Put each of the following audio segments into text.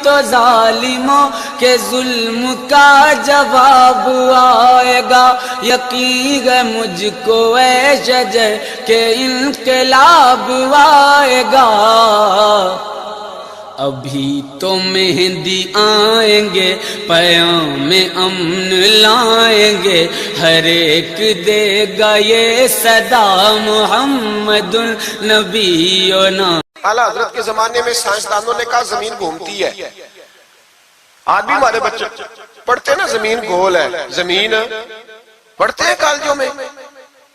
تو ظالموں کے ظلم کا جواب آئے گا، یقین ہے مجھ کو اے شجر کہ انقلاب آئے گا۔ ابھی تو مہدی آئیں گے، پیام امن لائیں گے، ہر ایک دے گا یہ صدا محمد النبینا۔ اعلیٰ حضرت کے زمانے میں سائنسدانوں نے کہا زمین گھومتی ہے، آج بھی ہمارے بچے پڑھتے ہیں نا زمین گول ہے، زمین پڑھتے ہیں کالجوں میں۔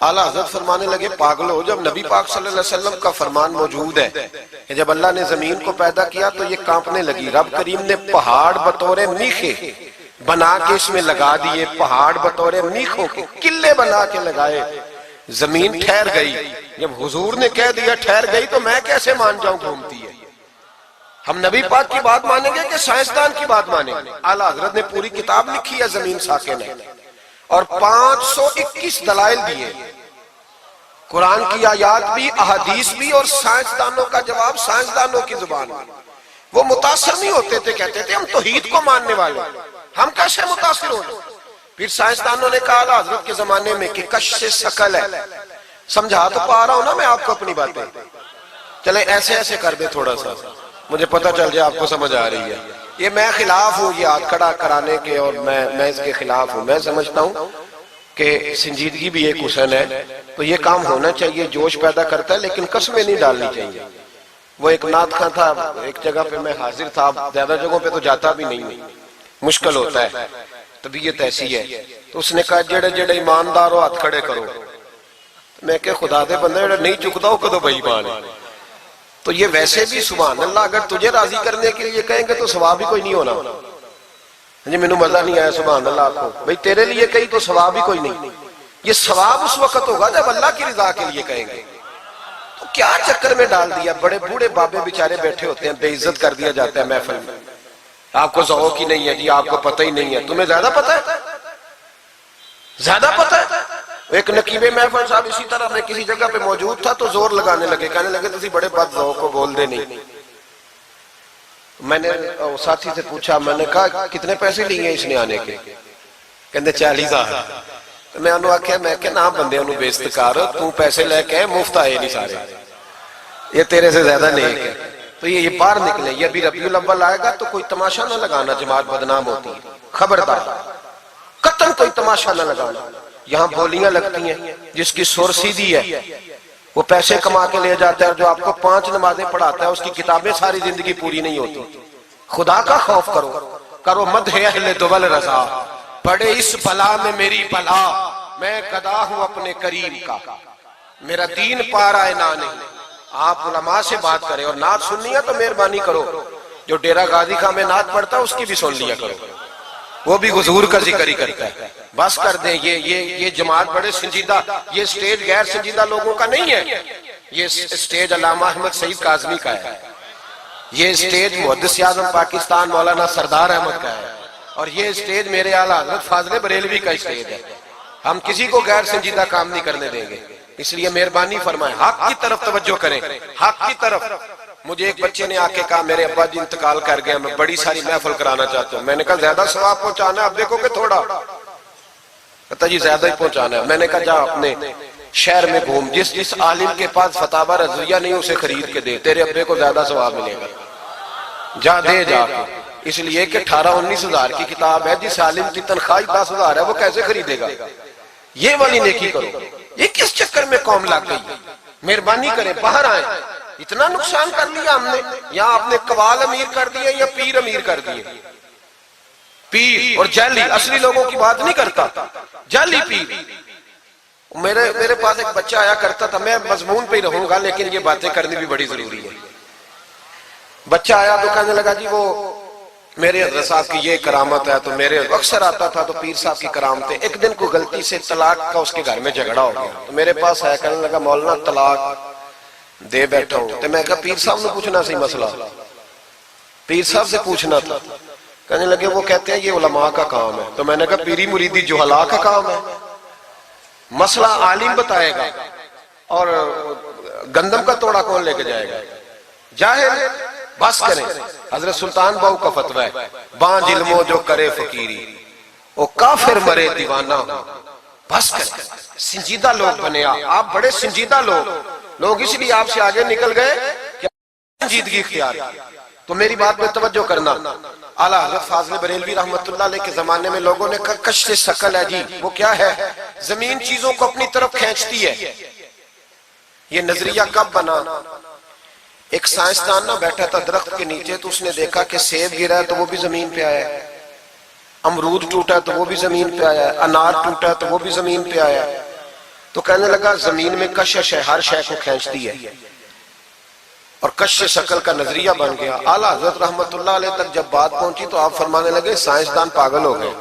اعلیٰ حضرت فرمانے لگے پاگلو، جب نبی پاک صلی اللہ علیہ وسلم کا فرمان موجود ہے کہ جب اللہ نے زمین کو پیدا کیا تو یہ کانپنے لگی، رب کریم نے پہاڑ بطور میخے بنا کے اس میں لگا دیے، پہاڑ بطور میخوں کے قلعے بنا کے لگائے، زمین ٹھہر گئی۔ جب حضور نے کہہ دیا ٹھہر گئی تو میں کیسے مان جاؤں گھومتی ہے؟ ہم نبی پاک کی بات مانیں گے کہ سائنسدان کی بات مانیں گے؟ اعلیٰ حضرت نے پوری کتاب لکھی ہے زمین ساکن ہے، اور 521 دلائل دیے، قرآن کی آیات بھی، احادیث بھی، اور سائنسدانوں کا جواب سائنسدانوں کی زبان میں۔ وہ متاثر نہیں ہوتے تھے، کہتے تھے ہم توحید کو ماننے والے، ہم کیسے متاثر ہوں؟ پھر سائنسدانوں نے کہا اعلیٰ حضرت کے زمانے میں کہ کش سے ثقل ہے، سمجھا تو پا رہا ہوں نا میں آپ کو اپنی باتیں، چلے ایسے ایسے کر دے تھوڑا سا، مجھے پتہ چل جائے آپ کو سمجھ آ رہی ہے۔ یہ میں خلاف ہوں یہ ہاتھ کھڑا کرانے کے، اور میں اس کے خلاف ہوں۔ میں سمجھتا ہوں کہ سنجیدگی بھی ایک حسن ہے، تو یہ کام ہونا چاہیے، جوش پیدا کرتا ہے، لیکن قسمیں نہیں ڈالنی چاہیے۔ وہ ایک نعت خواں تھا، ایک جگہ پہ میں حاضر تھا، زیادہ جگہوں پہ تو جاتا بھی نہیں ہوں، مشکل ہوتا ہے، طبیعت ایسی ہے۔ تو اس نے کہا جڑے جڑے ایماندار ہو ہاتھ کھڑے کرو۔ میں کہ خدا دے بندے جڑا نہیں چکتا ہو کدو بے ایمان ہے۔ تو یہ ویسے بھی سبحان اللہ اگر تجھے راضی کرنے کے لیے کہیں گے تو ثواب ہی کوئی نہیں ہونا۔ جی میں نے مزہ نہیں آیا سبحان اللہ آپ کو، بھئی تیرے لیے کہیں تو ثواب ہی کوئی نہیں۔ یہ ثواب اس وقت ہوگا جب اللہ کی رضا کے لیے کہیں گے۔ تو کیا چکر میں ڈال دیا، بڑے بوڑھے بابے بیچارے بیٹھے ہوتے ہیں، بے عزت کر دیا جاتا ہے محفل میں۔ آپ کو ذوق ہی نہیں ہے جی، آپ کو پتہ ہی نہیں ہے، تمہیں زیادہ پتہ ہے، زیادہ پتہ ہے۔ ایک نقیب محفل صاحب اسی طرح میں کسی جگہ پہ موجود تھا تو زور لگانے لگے، کہنے لگے تسی بڑے بد ذوق کو بول دے نہیں۔ میں نے ساتھی سے پوچھا، میں نے کہا کتنے پیسے لیے اس نے آنے کے؟ کہنے 40,000۔ میں انہوں آکھیا میں کہ نام بندے انہوں بے استقار، تو پیسے لے کے مفت آئے نہیں سارے، یہ تیرے سے زیادہ نیک ہے۔ تو یہ باہر نکلے، یہ ابھی ربیع الاول آئے گا تو کوئی تماشا نہ لگانا، جماعت بدنام ہوتی ہے، خبردار قطعاً کوئی تماشا نہ لگانا۔ یہاں بولیاں لگتی ہیں، جس کی سر سیدھی ہے وہ پیسے کما کے لے جاتا ہے، اور جو آپ کو 5 نمازیں پڑھاتا ہے اس کی کتابیں ساری زندگی پوری نہیں ہوتی۔ خدا کا خوف کرو، کرو مدح اہل دول رضا، پڑے اس بلا میں میری بلا، میں گدا ہوں اپنے کریم کا، میرا دین پارا نہ نہیں۔ آپ علماء سے بات کریں، اور نعت سننی ہے تو مہربانی کرو، جو ڈیرہ غازی خان میں نعت پڑھتا ہے اس کی بھی سن لیا کرو، وہ بھی حضور کا ذکر ہی کرتا ہے۔ بس کر دیں، یہ جماعت بڑے سنجیدہ، یہ سٹیج غیر سنجیدہ لوگوں کا نہیں ہے، یہ سٹیج علامہ احمد سعید کاظمی کا ہے، یہ سٹیج محدث اعظم پاکستان مولانا سردار احمد کا ہے، اور یہ سٹیج میرے اعلیٰ حضرت فاضل بریلوی کا سٹیج ہے۔ ہم کسی کو غیر سنجیدہ کام نہیں کرنے دیں گے، اس لیے مہربانی فرمائیں، حق کی طرف توجہ کریں، حق کی طرف۔ مجھے ایک بچے نے آ کے کہا میرے ابا جی انتقال کر گئے، میں بڑی ساری محفل کرانا چاہتا ہوں۔ میں نے کہا زیادہ ثواب پہنچانا ہے، اب دیکھو کہ تھوڑا، کہتا جی زیادہ ہی پہنچانا ہے۔ میں نے کہا جا اپنے شہر میں گھوم، جس عالم کے پاس فتاوی رضویہ نہیں اسے خرید کے دے، تیرے ابے کو زیادہ ثواب ملے گا، جا دے جا کے۔ اس لیے کہ 18-19 ہزار کی کتاب ہے، جس عالم کی تنخواہ 10,000 ہے وہ کیسے خریدے گا؟ یہ والی نیکی کرو۔ یہ کس چکر میں قوم لگ گئی؟ مہربانی کریں باہر آئیں، اتنا نقصان کر لیا ہم نے، یا آپ نے قوال امیر کر دیے یا پیر امیر کر دیے۔ پیر اور جعلی، اصلی لوگوں کی بات نہیں کرتا، جعلی پیر۔ میرے پاس ایک بچہ آیا کرتا تھا، میں مضمون پہ ہی رہوں گا لیکن یہ باتیں کرنی بھی بڑی ضروری ہے۔ بچہ آیا تو کہنے لگا جی وہ میرے حضرت صاحب کی یہ کرامت ہے، تو میرے اکثر آتا تھا تو پیر صاحب کی کرامتیں۔ ایک دن کو غلطی سے طلاق کا اس کے گھر میں جھگڑا ہو گیا، تو میرے پاس آیا، کہنے لگا مولانا طلاق دے بیٹھا ہوں۔ تو میں کہا پیر صاحب نے پوچھنا سی مسئلہ، پیر صاحب سے پوچھنا تھا۔ کہنے لگے وہ کہتے ہیں یہ علماء کا کام ہے۔ تو میں نے کہا پیری مریدی جہلاء کا کام ہے، مسئلہ عالم بتائے گا، اور گندم کا توڑا کون لے کے جائے گا؟ جاہل بس کریں. حضرت سلطان باؤ کا فتویٰ ہے بانج علموں جو کرے فقیری وہ کافر مرے دیوانہ ہو. بس کریں. سنجیدہ لوگ بنے آپ بڑے سنجیدہ لوگ اس لیے آپ سے آگے نکل گئے کہ سنجیدگی اختیار. تو میری بات میں توجہ کرنا. اعلیٰ حضرت فاضل بریلوی رحمت اللہ علیہ کے زمانے میں لوگوں نے کہا کشف ثقل ہے جی. وہ کیا ہے؟ زمین چیزوں کو اپنی طرف کھینچتی ہے. یہ نظریہ کب بنا؟ ایک سائنسدان نہ بیٹھا تھا درخت کے نیچے تو اس نے دیکھا کہ سیب گرا ہے تو وہ بھی زمین پہ آیا ہے, امرود ٹوٹا ہے تو وہ بھی زمین پہ آیا ہے, انار ٹوٹا ہے تو وہ بھی زمین پہ آیا ہے. تو کہنے لگا زمین میں کشش ہے, ہر شے کو کھینچتی ہے, اور کشش ثقل کا نظریہ بن گیا. اعلیٰ حضرت رحمت اللہ علیہ تک جب بات پہنچی تو آپ فرمانے لگے سائنسدان پاگل ہو گئے.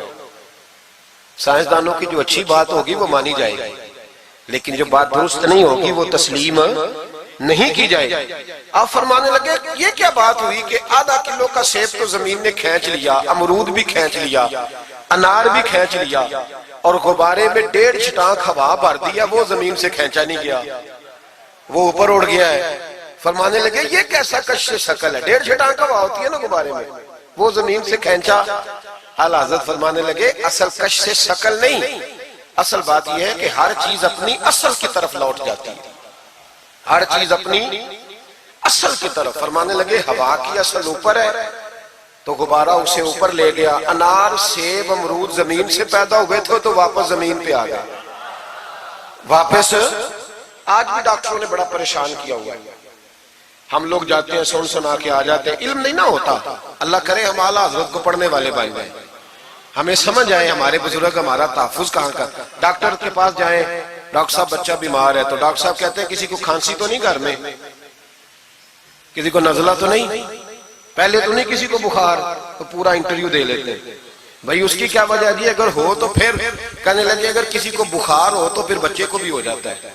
سائنسدانوں کی جو اچھی بات ہوگی وہ مانی جائے گی, لیکن جو بات درست نہیں ہوگی وہ تسلیم نہیں کی جائے گی. آپ فرمانے لگے یہ کیا بات ہوئی کہ آدھا کلو کا سیب تو زمین نے کھینچ لیا, امرود بھی کھینچ لیا, انار بھی کھینچ لیا, اور غبارے میں 1.5 چھٹانک ہوا بھر دیا, وہ زمین سے کھینچا نہیں گیا, وہ اوپر اڑ گیا ہے. فرمانے لگے یہ کیسا کشش ثقل ہے؟ 1.5 چھٹانک ہوا ہوتی ہے نا غبارے میں, وہ زمین سے کھینچا. اعلیٰ حضرت فرمانے لگے اصل کشش ثقل نہیں, اصل بات یہ ہے کہ ہر چیز اپنی اصل کی طرف لوٹ جاتی ہے, ہر چیز اپنی اصل کی طرف. فرمانے لگے ہوا کی اصل اوپر ہے تو غبارہ اسے اوپر لے گیا. انار سیب امرود زمین سے پیدا ہوئے تھے تو واپس زمین پہ آ گئے, واپس. آج بھی ڈاکٹروں نے بڑا پریشان کیا ہوا ہے. ہم لوگ جاتے ہیں سن سنا کے آ جاتے ہیں, علم نہیں نہ ہوتا. اللہ کرے ہم اعلیٰ حضرت کو پڑھنے والے بن جائیں, ہمیں سمجھ آئے ہمارے بزرگ ہمارا تحفظ کہاں کا. ڈاکٹر کے پاس جائیں, ڈاکٹر صاحب بچہ بیمار ہے تو ڈاکٹر صاحب کہتے ہیں کسی کو کھانسی تو نہیں گھر میں, کسی کو نزلہ تو نہیں, پہلے تو نہیں کسی کو بخار, تو پورا انٹرویو دے لیتے ہیں بھائی اس کی کیا وجہ جی, اگر ہو تو پھر کہنے لگے اگر کسی کو بخار ہو تو پھر بچے کو بھی ہو جاتا ہے,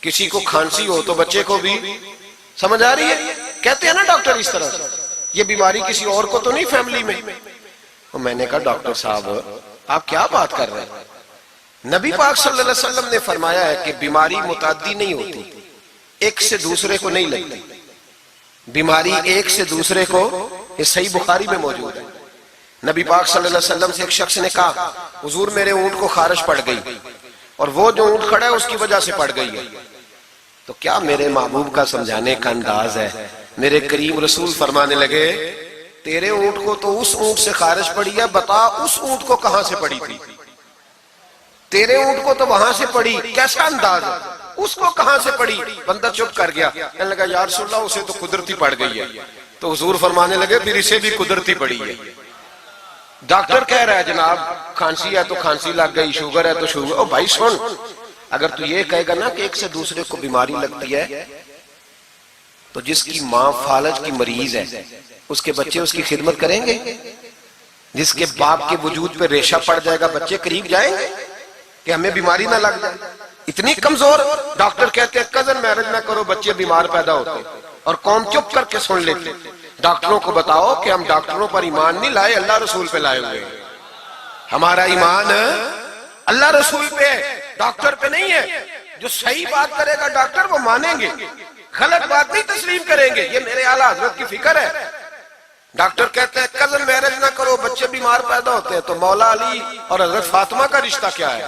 کسی کو کھانسی ہو تو بچے کو بھی. سمجھ آ رہی ہے؟ کہتے ہیں نا ڈاکٹر اس طرح سے, یہ بیماری کسی اور کو تو نہیں فیملی میں. میں نے کہا ڈاکٹر صاحب آپ کیا بات کر رہے ہیں؟ نبی پاک صلی اللہ علیہ وسلم نے فرمایا ہے کہ بیماری متعدی نہیں ہوتی, ایک سے دوسرے کو نہیں لگتی. بیماری ایک سے دوسرے کو, یہ صحیح بخاری میں موجود ہے. نبی پاک صلی اللہ علیہ وسلم سے ایک شخص نے کہا حضور میرے اونٹ کو خارش پڑ گئی, اور وہ جو اونٹ کھڑا ہے اس کی وجہ سے پڑ گئی ہے. تو کیا میرے محبوب کا سمجھانے کا انداز ہے؟ میرے کریم رسول فرمانے لگے تیرے اونٹ کو تو اس اونٹ سے خارش پڑی ہے, بتا اس اونٹ کو کہاں سے پڑی تھی؟ تیرے اونٹ کو تو وہاں سے پڑی, کیسا انداز ہے, اس کو کہاں سے پڑی؟ بندہ چپ کر گیا, کہنے لگا یا رسول اللہ اسے تو قدرتی پڑ گئی ہے. تو حضور فرمانے لگے پھر اسے بھی قدرتی پڑی ہے. ڈاکٹر کہہ رہا ہے جناب کھانسی ہے تو کھانسی لگ گئی, شوگر ہے تو شوگر. او بھائی سن, اگر تو یہ کہے گا نا کہ ایک سے دوسرے کو بیماری لگتی ہے تو جس کی ماں فالج کی مریض ہے اس کے بچے اس کی خدمت کریں گے؟ جس کے باپ کے وجود پہ ریشہ پڑ جائے گا بچے قریب جائیں گے کہ ہمیں بیماری نہ لگ جائے؟ اتنی کمزور. ڈاکٹر کہتے ہیں کزن میرج نہ کرو بچے بیمار پیدا ہوتے, اور قوم چپ کر کے سن لیتے. ڈاکٹروں کو بتاؤ کہ ہم ڈاکٹروں پر ایمان نہیں لائے, اللہ رسول پہ لائے ہوئے. ہمارا ایمان اللہ رسول پہ, ڈاکٹر پہ نہیں ہے. جو صحیح بات کرے گا ڈاکٹر وہ مانیں گے, غلط بات نہیں تسلیم کریں گے. یہ میرے اعلیٰ حضرت کی فکر ہے. ڈاکٹر کہتے ہیں کزن میرج نہ کرو بچے بیمار پیدا ہوتے ہیں, تو مولا علی اور حضرت فاطمہ کا رشتہ کیا ہے؟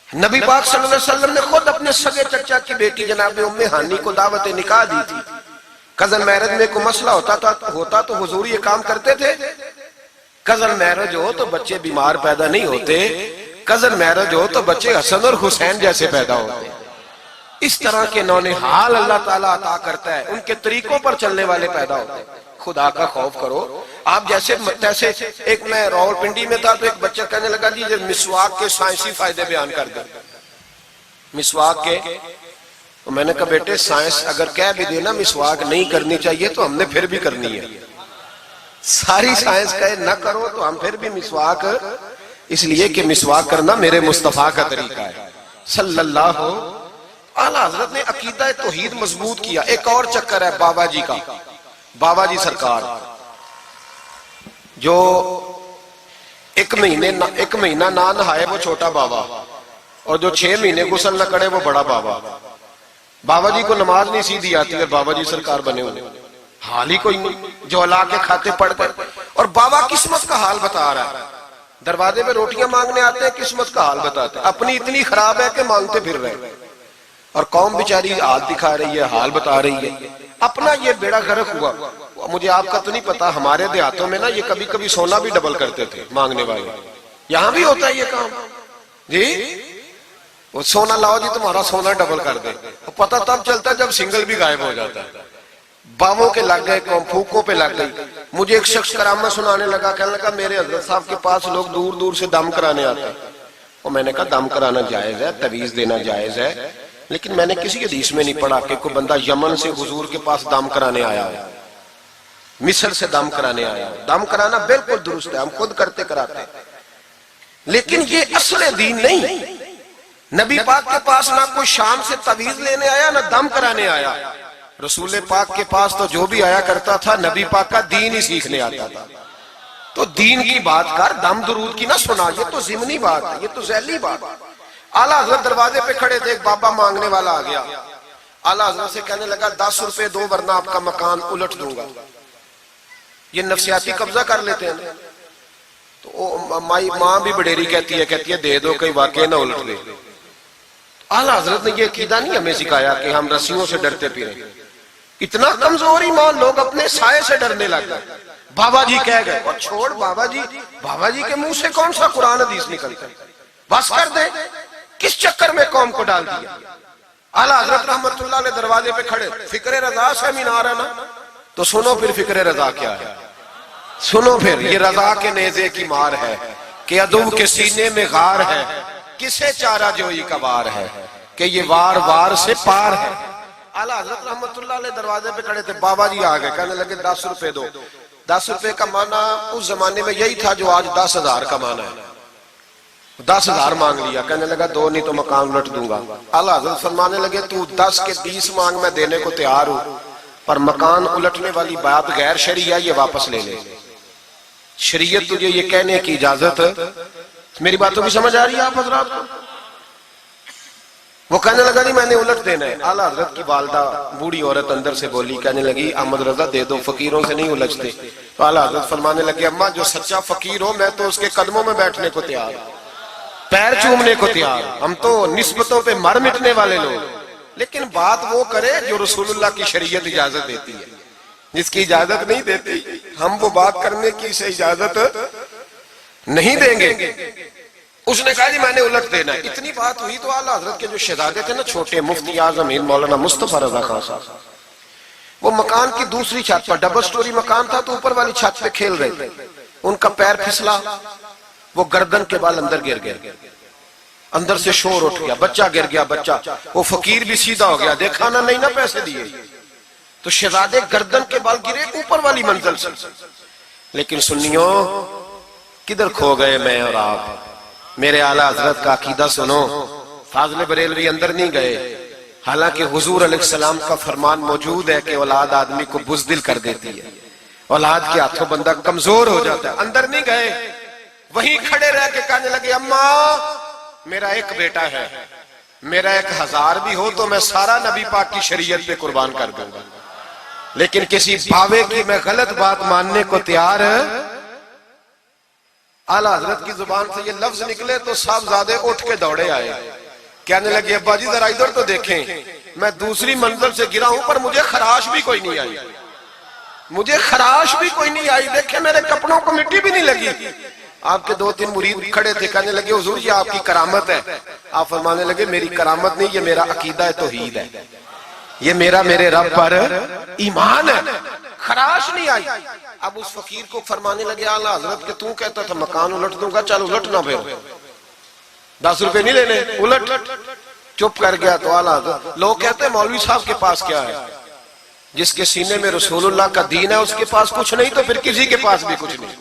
نبی پاک صلی اللہ علیہ وسلم نے خود اپنے سگے چچا کی بیٹی جناب ام ہانی کو دعوت نکاح دی تھی. کزن میرج میں کوئی مسئلہ ہوتا تو حضور یہ کام کرتے تھے. کزن میرج ہو تو بچے بیمار پیدا نہیں ہوتے, کزن میرج ہو تو بچے حسن اور حسین جیسے پیدا ہوتے. اس طرح کے نونہال اللہ تعالیٰ عطا کرتا ہے, ان کے طریقوں پر چلنے والے پیدا ہوتے ہیں. خدا کا خوف کرو. آپ جیسے ایک میں راول پنڈی میں تھا تو ایک بچہ کہنے لگا جی مسواک کے سائنسی فائدے بیان کر دیں. مسواک کے, تو میں نے کہا بیٹے سائنس اگر کہہ بھی دینا مسواک نہیں کرنی چاہیے تو ہم نے پھر بھی کرنی ہے. ساری سائنس کہے نہ کرو تو ہم پھر بھی مسواک, اس لیے کہ مسواک کرنا میرے مصطفیٰ کا طریقہ ہے صلی اللہ. اعلیٰ حضرت نے عقیدہ توحید مضبوط کیا. ایک اور چکر ہے بابا جی کا. بابا جی سرکار جو ایک مہینہ نہ نہائے وہ چھوٹا بابا, اور جو 6 مہینے غسل نہ کرے وہ بڑا بابا. بابا جی کو نماز نہیں سیدھی آتی اور بابا جی سرکار بنے ہوئے. حال ہی کوئی نہیں جو لا کے کھاتے پڑ گئے. اور بابا قسمت کا حال بتا رہا ہے. دروازے پہ روٹیاں مانگنے آتے ہیں, قسمت کا حال بتاتے ہیں. اپنی اتنی خراب ہے کہ مانگتے پھر رہے ہیں, اور قوم بیچاری حال دکھا رہی ہے, حال بتا رہی ہے. اپنا یہ بیڑا غرق ہوا. مجھے آپ کا تو نہیں پتا, ہمارے دیہاتوں میں نا یہ کبھی کبھی سونا بھی ڈبل کرتے تھے مانگنے والے. یہاں بھی ہوتا ہے یہ کام جی, وہ سونا لاؤ جی تمہارا سونا ڈبل کر دے. پتہ تب چلتا ہے جب سنگل بھی غائب ہو جاتا ہے. باووں کے لگ گئے, پھوکوں پہ لگ گئی. مجھے ایک شخص کرامت سنانے لگا, کہنے لگا میرے حضرت صاحب کے پاس لوگ دور دور سے دم کرانے آتے ہیں. اور میں نے کہا دم کرانا جائز ہے, تویز دینا جائز ہے, لیکن میں نے کسی حدیث میں نہیں پڑھا کہ کوئی بندہ یمن سے حضور کے پاس دم کرانے آیا ہے, مصر سے دم کرانے آیا ہے. دم کرانا بالکل درست ہے, ہم خود کرتے کراتے ہیں, لیکن یہ اصل دین نہیں. نبی پاک کے پاس نہ کوئی شام سے تویز لینے آیا نہ دم کرانے آیا. رسول پاک کے پاس تو جو بھی آیا کرتا تھا نبی پاک کا دین ہی سیکھنے آتا تھا. تو دین کی بات کر, دم درود کی نہ سنا, یہ تو ضمنی بات ہے, یہ تو ذیلی بات ہے. اعلیٰ حضرت دروازے پہ کھڑے تھے, ایک بابا مانگنے والا آ گیا. اعلیٰ حضرت سے کہنے لگا 10 روپے دو ورنہ آپ کا مکان الٹ دوں گا. یہ نفسیاتی قبضہ کر لیتے ہیں. تو ماں بھی بڑیری کہتی ہے دے دو کہیں واقعی نہ الٹ دے. اعلیٰ حضرت نے یہ عقیدہ نہیں ہمیں سکھایا کہ ہم رسیوں سے ڈرتے پھریں. اتنا کمزور ایمان, لوگ اپنے سائے سے ڈرنے لگ گئے. بابا جی کہہ گئے, اور چھوڑ بابا جی کے منہ سے کون سا قرآن حدیث نکلتا ہے, بس کر دے. کس چکر میں قوم کو ڈال دیا. اعلیٰ حضرت رحمت اللہ علیہ دروازے پہ کھڑے, فکر رضا سے مینار ہے نا, تو سنو پھر فکر رضا کیا ہے. سنو پھر, یہ رضا کے نیزے کی مار ہے کہ عدو کے سینے میں غار ہے, کسے چارہ جوئی کا وار ہے کہ یہ وار وار سے پار ہے. اعلیٰ حضرت رحمت اللہ علیہ دروازے پہ کھڑے تھے, بابا جی آ گئے, کہنے لگے 10 روپے دو. 10 روپے کا معنی اس زمانے میں یہی تھا جو آج 10,000 کا معنی ہے. 10,000 مانگ لیا, کہنے لگا دو نہیں تو مکان الٹ دوں گا. اعلیٰ حضرت فرمانے لگے تو 10 کے 20 مانگ میں دینے کو تیار ہوں, پر مکان الٹنے والی بات غیر شرعی ہے, یہ واپس لے لے. شریعت تجھے یہ کہنے کی اجازت, میری باتوں کی سمجھ آ رہی ہے آپ حضرات کو؟ وہ کہنے لگا جی میں نے الٹ دینا ہے. اعلیٰ حضرت کی والدہ بوڑھی عورت اندر سے بولی, کہنے لگی احمد رضا دے دو, فقیروں سے نہیں الجھتے. تو اعلیٰ حضرت فرمانے لگے اماں جو سچا فقیر ہو میں تو اس کے قدموں میں بیٹھنے کو تیار, پیر چومنے کو تیار. ہم تو نسبتوں پہ مر مٹنے والے لوگ, لیکن بات وہ کرے جو رسول اللہ کی شریعت اجازت دیتی ہے. جس کی اجازت نہیں دیتی ہم وہ بات کرنے کی اسے اجازت نہیں دیں گے. اس نے کہا جی میں نے الٹ دینا ہے. اتنی بات ہوئی تو اعلیٰ حضرت کے جو شہزادے تھے نا چھوٹے, مفتی اعظم ہند مولانا مصطفیٰ رضا خان صاحب, وہ مکان کی دوسری چھت پر, ڈبل سٹوری مکان تھا تو اوپر والی چھت پہ کھیل رہے تھے. ان کا پیر پھسلا, وہ گردن کے بال اندر گر گئے, اندر سے شور اٹھ گیا, بچہ گر گیا. بچہ وہ فقیر بھی سیدھا ہو گیا, دیکھا نہ نہیں نا پیسے دیے. تو شہزادے گردن کے بال گرے اوپر والی منزل سے. لیکن سنیوں کدھر کھو گئے میں اور آپ. میرے اعلیٰ حضرت کا عقیدہ سنو, فاضل بریلوی اندر نہیں گئے, حالانکہ حضور علیہ السلام کا فرمان موجود ہے کہ اولاد آدمی کو بزدل کر دیتی ہے, اولاد کے ہاتھوں بندہ کمزور ہو جاتا ہے. اندر نہیں گئے, وہیں کھڑے رہ کے کہنے لگے اماں میرا ایک بیٹا ہے, میرا 1000 بھی ہو تو میں سارا نبی پاک کی شریعت پہ قربان کر دوں گا, لیکن کسی باوے کی میں غلط بات ماننے کو تیار. اعلیٰ حضرت کی زبان سے یہ لفظ نکلے تو صاحبزادے اٹھ کے دوڑے آئے, کہنے لگے ابا جی ذرا ادھر تو دیکھیں, میں دوسری منزل سے گرا ہوں پر مجھے خراش بھی کوئی نہیں آئی, مجھے خراش بھی کوئی نہیں آئی. دیکھیں میرے کپڑوں کو مٹی بھی نہیں لگی. آپ کے 2-3 مرید کھڑے تھے, کہنے لگے حضور یہ آپ کی کرامت ہے. آپ فرمانے لگے میری کرامت نہیں, یہ میرا عقیدہ توحید ہے, یہ میرے رب پر ایمان ہے, خراش نہیں آئی. اب اس فقیر کو فرمانے لگے اعلیٰ حضرت کہ تو کہتا تھا مکان الٹ دوں گا, چل الٹ نہ پھر 10 روپے نہیں لینے, الٹ. چپ کر گیا. تو اعلیٰ حضرت, لوگ کہتے ہیں مولوی صاحب کے پاس کیا ہے, جس کے سینے میں رسول اللہ کا دین ہے اس کے پاس کچھ نہیں تو پھر کسی کے پاس بھی کچھ نہیں.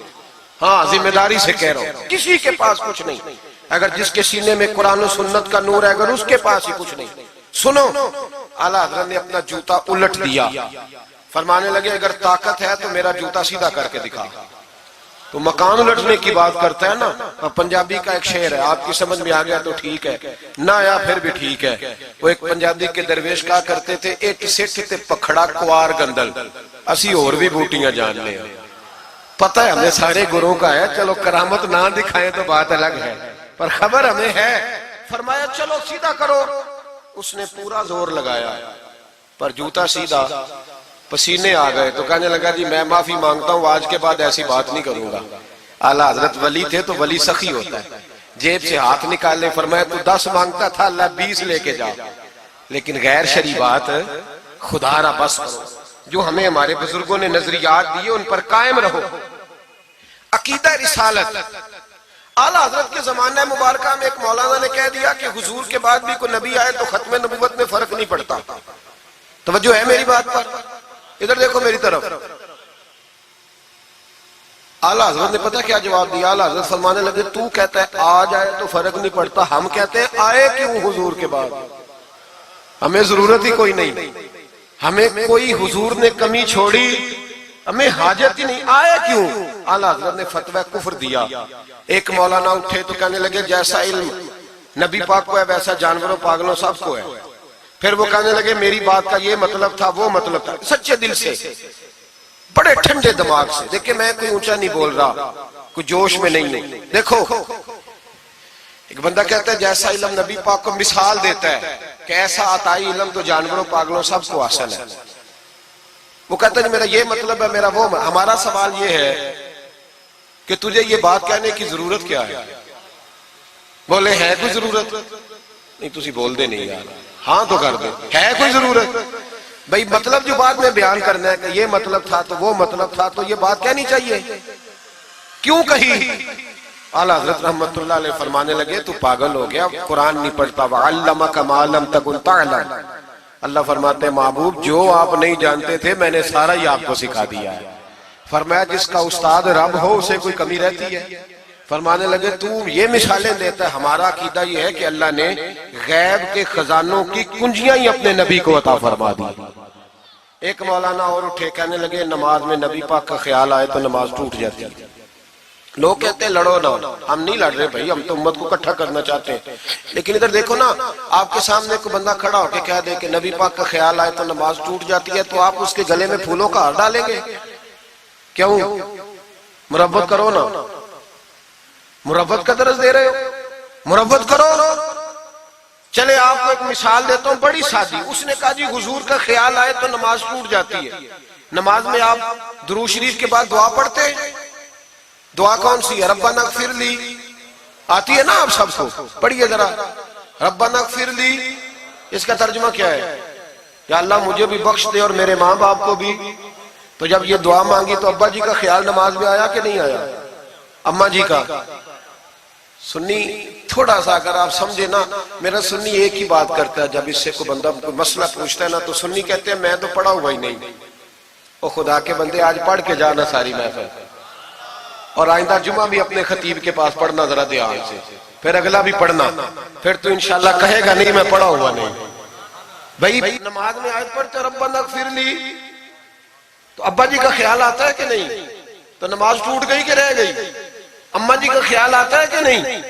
ہاں ذمہ داری سے کہہ رہا ہوں, کسی کے پاس کچھ نہیں. اگر جس کے سینے میں قرآن و سنت کا نور ہے اگر اس کے پاس ہی کچھ نہیں. سنو, اعلیٰ حضرت نے اپنا جوتا الٹ دیا, فرمانے لگے اگر طاقت ہے تو میرا جوتا سیدھا کر کے دکھا. تو مکان الٹنے کی بات کرتا ہے نا, پنجابی کا ایک شعر ہے, آپ کی سمجھ میں آ گیا تو ٹھیک ہے, نہ آیا پھر بھی ٹھیک ہے. وہ ایک پنجابی کے درویش کہا کرتے تھے, ایک سٹھ تے پکھڑا کوار گندل. اسی اور بھی بوٹیاں جان لیں. پتہ ہے ہمیں سارے گروہوں کا ہے, چلو کرامت نہ دکھائیں تو بات الگ ہے, پر خبر ہمیں ہے. فرمایا چلو سیدھا کرو. اس نے پورا زور لگایا پر جوتا سیدھا, پسینے آ گئے تو کہنے لگا جی میں معافی مانگتا ہوں, آج کے بعد ایسی بات نہیں کروں گا. اعلیٰ حضرت ولی تھے تو ولی سخی ہوتا ہے, جیب سے ہاتھ نکالے. فرمایا تو 10 مانگتا تھا, اللہ 20 لے کے جا, لیکن غیر شرعی بات خدا را بس کرو. جو ہمیں ہمارے بزرگوں نے نظریات دیے ان پر قائم رہو. عقیدہ رسالت. اعلیٰ حضرت کے زمانہ مبارکہ میں ایک مولانا نے کہہ دیا کہ حضور کے بعد بھی کوئی نبی آئے تو ختم نبوت میں فرق نہیں پڑتا. توجہ ہے میری بات پر؟ ادھر دیکھو میری طرف. اعلیٰ حضرت نے پتہ کیا جواب دیا؟ اعلیٰ حضرت فرمانے لگے تو کہتا ہے آ جائے تو فرق نہیں پڑتا, ہم کہتے ہیں آئے کیوں حضور کے بعد؟ ہمیں ضرورت ہی کوئی نہیں, ہمیں کوئی حضور نے کمی چھوڑی, ہمیں حاجت ہی نہیں, آئے کیوں؟ اعلیٰ حضرت نے فتویٰ کفر دیا. ایک مولانا اٹھے تو کہنے لگے جیسا علم نبی پاک کو ہے ویسا جانوروں پاگلوں سب کو ہے. پھر وہ کہنے لگے میری بات کا یہ مطلب تھا وہ مطلب تھا, سچے دل سے بڑے ٹھنڈے دماغ سے. دیکھیں میں کوئی اونچا نہیں بول رہا, کوئی جوش میں نہیں ہوں. دیکھو ایک بندہ کہتا ہے جیسا علم نبی پاک کو مثال دیتا ہے کہ ایسا عطائی علم تو جانوروں پاگلوں سب کو حاصل ہے. وہ کہتا ہے میرا یہ مطلب ہے میرا وہ. ہمارا سوال یہ ہے کہ تجھے یہ بات کہنے کی ضرورت کیا ہے؟ بولے ہے کوئی ضرورت؟ نہیں تسی بول دے نہیں یار, ہاں تو کر دے, ہے کوئی ضرورت؟ بھئی مطلب جو بات میں بیان کرنا ہے کہ یہ مطلب تھا تو وہ مطلب تھا, تو یہ بات کہنی چاہیے. کیوں کہی؟ اعلیٰ حضرت رحمت اللہ علیہ فرمانے لگے تو پاگل ہو گیا, قرآن نہیں پڑھتا. وَعَلَّمَكَ مَا لَمْ تَكُنْ تَعْلَمْ. اللہ فرماتے ہیں محبوب جو آپ نہیں جانتے تھے میں نے سارا ہی آپ کو سکھا دیا ہے. فرمایا جس کا استاد رب ہو اسے کوئی کمی رہتی ہے؟ فرمانے لگے تو یہ مثالیں دیتا ہے, ہمارا عقیدہ یہ ہے کہ اللہ نے غیب کے خزانوں کی کنجیاں ہی اپنے نبی کو عطا فرما دی. ایک مولانا اور اٹھے کہنے لگے نماز میں نبی پاک کا خیال آئے تو نماز ٹوٹ جاتی ہے. لوگ کہتے ہیں لڑو نہ, ہم نہیں لڑ رہے بھائی, ہم تو امت کو اکٹھا کرنا چاہتے ہیں. لیکن ادھر دیکھو نا, آپ کے سامنے کوئی بندہ کھڑا ہو کے کہہ دے کہ نبی پاک کا خیال آئے تو نماز ٹوٹ جاتی ہے, تو آپ اس کے گلے میں پھولوں کا ہار ڈالیں گے؟ کیوں؟ مربت کرو نا, مربت کا درس دے رہے ہو, مربت کرو. چلے آپ کو ایک مثال دیتا ہوں بڑی سادی. اس نے کہا جی حضور کا خیال آئے تو نماز ٹوٹ جاتی ہے. نماز میں آپ درود شریف کے بعد دعا پڑھتے ہیں, دعا کون سی ہے؟ ربنا اغفر لی آتی ہے نا آپ سب کو, پڑھیے ذرا ربنا اغفر لی. اس کا ترجمہ کیا ہے؟ یا اللہ مجھے بھی بخش دے اور میرے ماں باپ کو بھی. تو جب یہ دعا مانگی تو ابا جی کا خیال نماز میں آیا کہ نہیں آیا؟ اماں جی کا؟ سنی تھوڑا سا اگر آپ سمجھے نا, میرا سنی ایک ہی بات کرتا ہے, جب اس سے کوئی بندہ کوئی مسئلہ پوچھتا ہے نا تو سنی کہتے ہیں میں تو پڑھا ہوا ہی نہیں. او خدا کے بندے آج پڑھ کے جانا ساری محفل, اور آئندہ جمعہ بھی اپنے خطیب کے پاس پڑھنا ذرا دھیان سے, پھر اگلا بھی پڑھنا, پھر تو انشاءاللہ کہے گا نہیں میں پڑھا ہوا نہیں. بھائی نماز میں آیت پڑھتے ربنا اغفر لی تو ابا جی کا خیال آتا ہے کہ نہیں؟ تو نماز ٹوٹ گئی کہ رہ گئی؟ اماں جی کا خیال آتا ہے کہ نہیں؟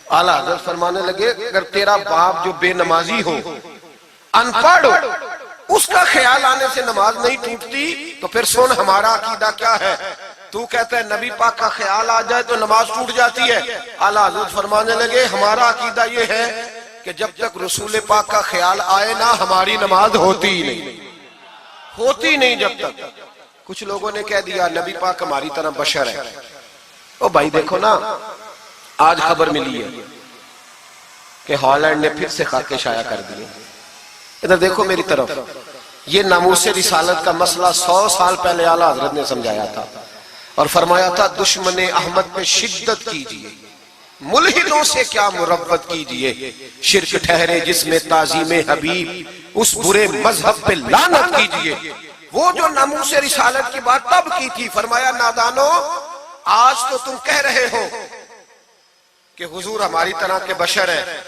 اعلیٰ حضرت فرمانے لگے اگر تیرا باپ جو بے نمازی ہو, ان پڑھ ہو, اس کا خیال آنے سے نماز نہیں ٹوٹتی, تو پھر سن ہمارا عقیدہ کیا ہے. تو کہتا ہے نبی پاک کا خیال آ جائے تو نماز ٹوٹ جاتی ہے. اعلیٰ حضرت فرمانے لگے ہمارا عقیدہ یہ ہے کہ جب تک رسول پاک کا خیال آئے نا ہماری نماز ہوتی ہی نہیں, ہوتی نہیں جب تک. کچھ لوگوں نے کہہ دیا نبی پاک ہماری طرح بشر ہے. او بھائی دیکھو نا, آج خبر ملی ہے کہ ہالینڈ نے پھر سے خاکے شائع کر دیے. ادھر دیکھو میری طرف, یہ ناموس رسالت کا مسئلہ 100 سال پہلے اعلیٰ حضرت نے سمجھایا تھا اور فرمایا تھا دشمن احمد پہ شدت کیجئے, ملحدوں سے کیا مربت کیجئے, شرک ٹھہرے جس میں تعظیم حبیب, اس برے مذہب پہ لعنت کیجئے. وہ جو ناموس رسالت کی بات تب کی تھی, فرمایا نادانو آج تو تم کہہ رہے ہو کہ حضور ہماری طرح کے بشر ہیں,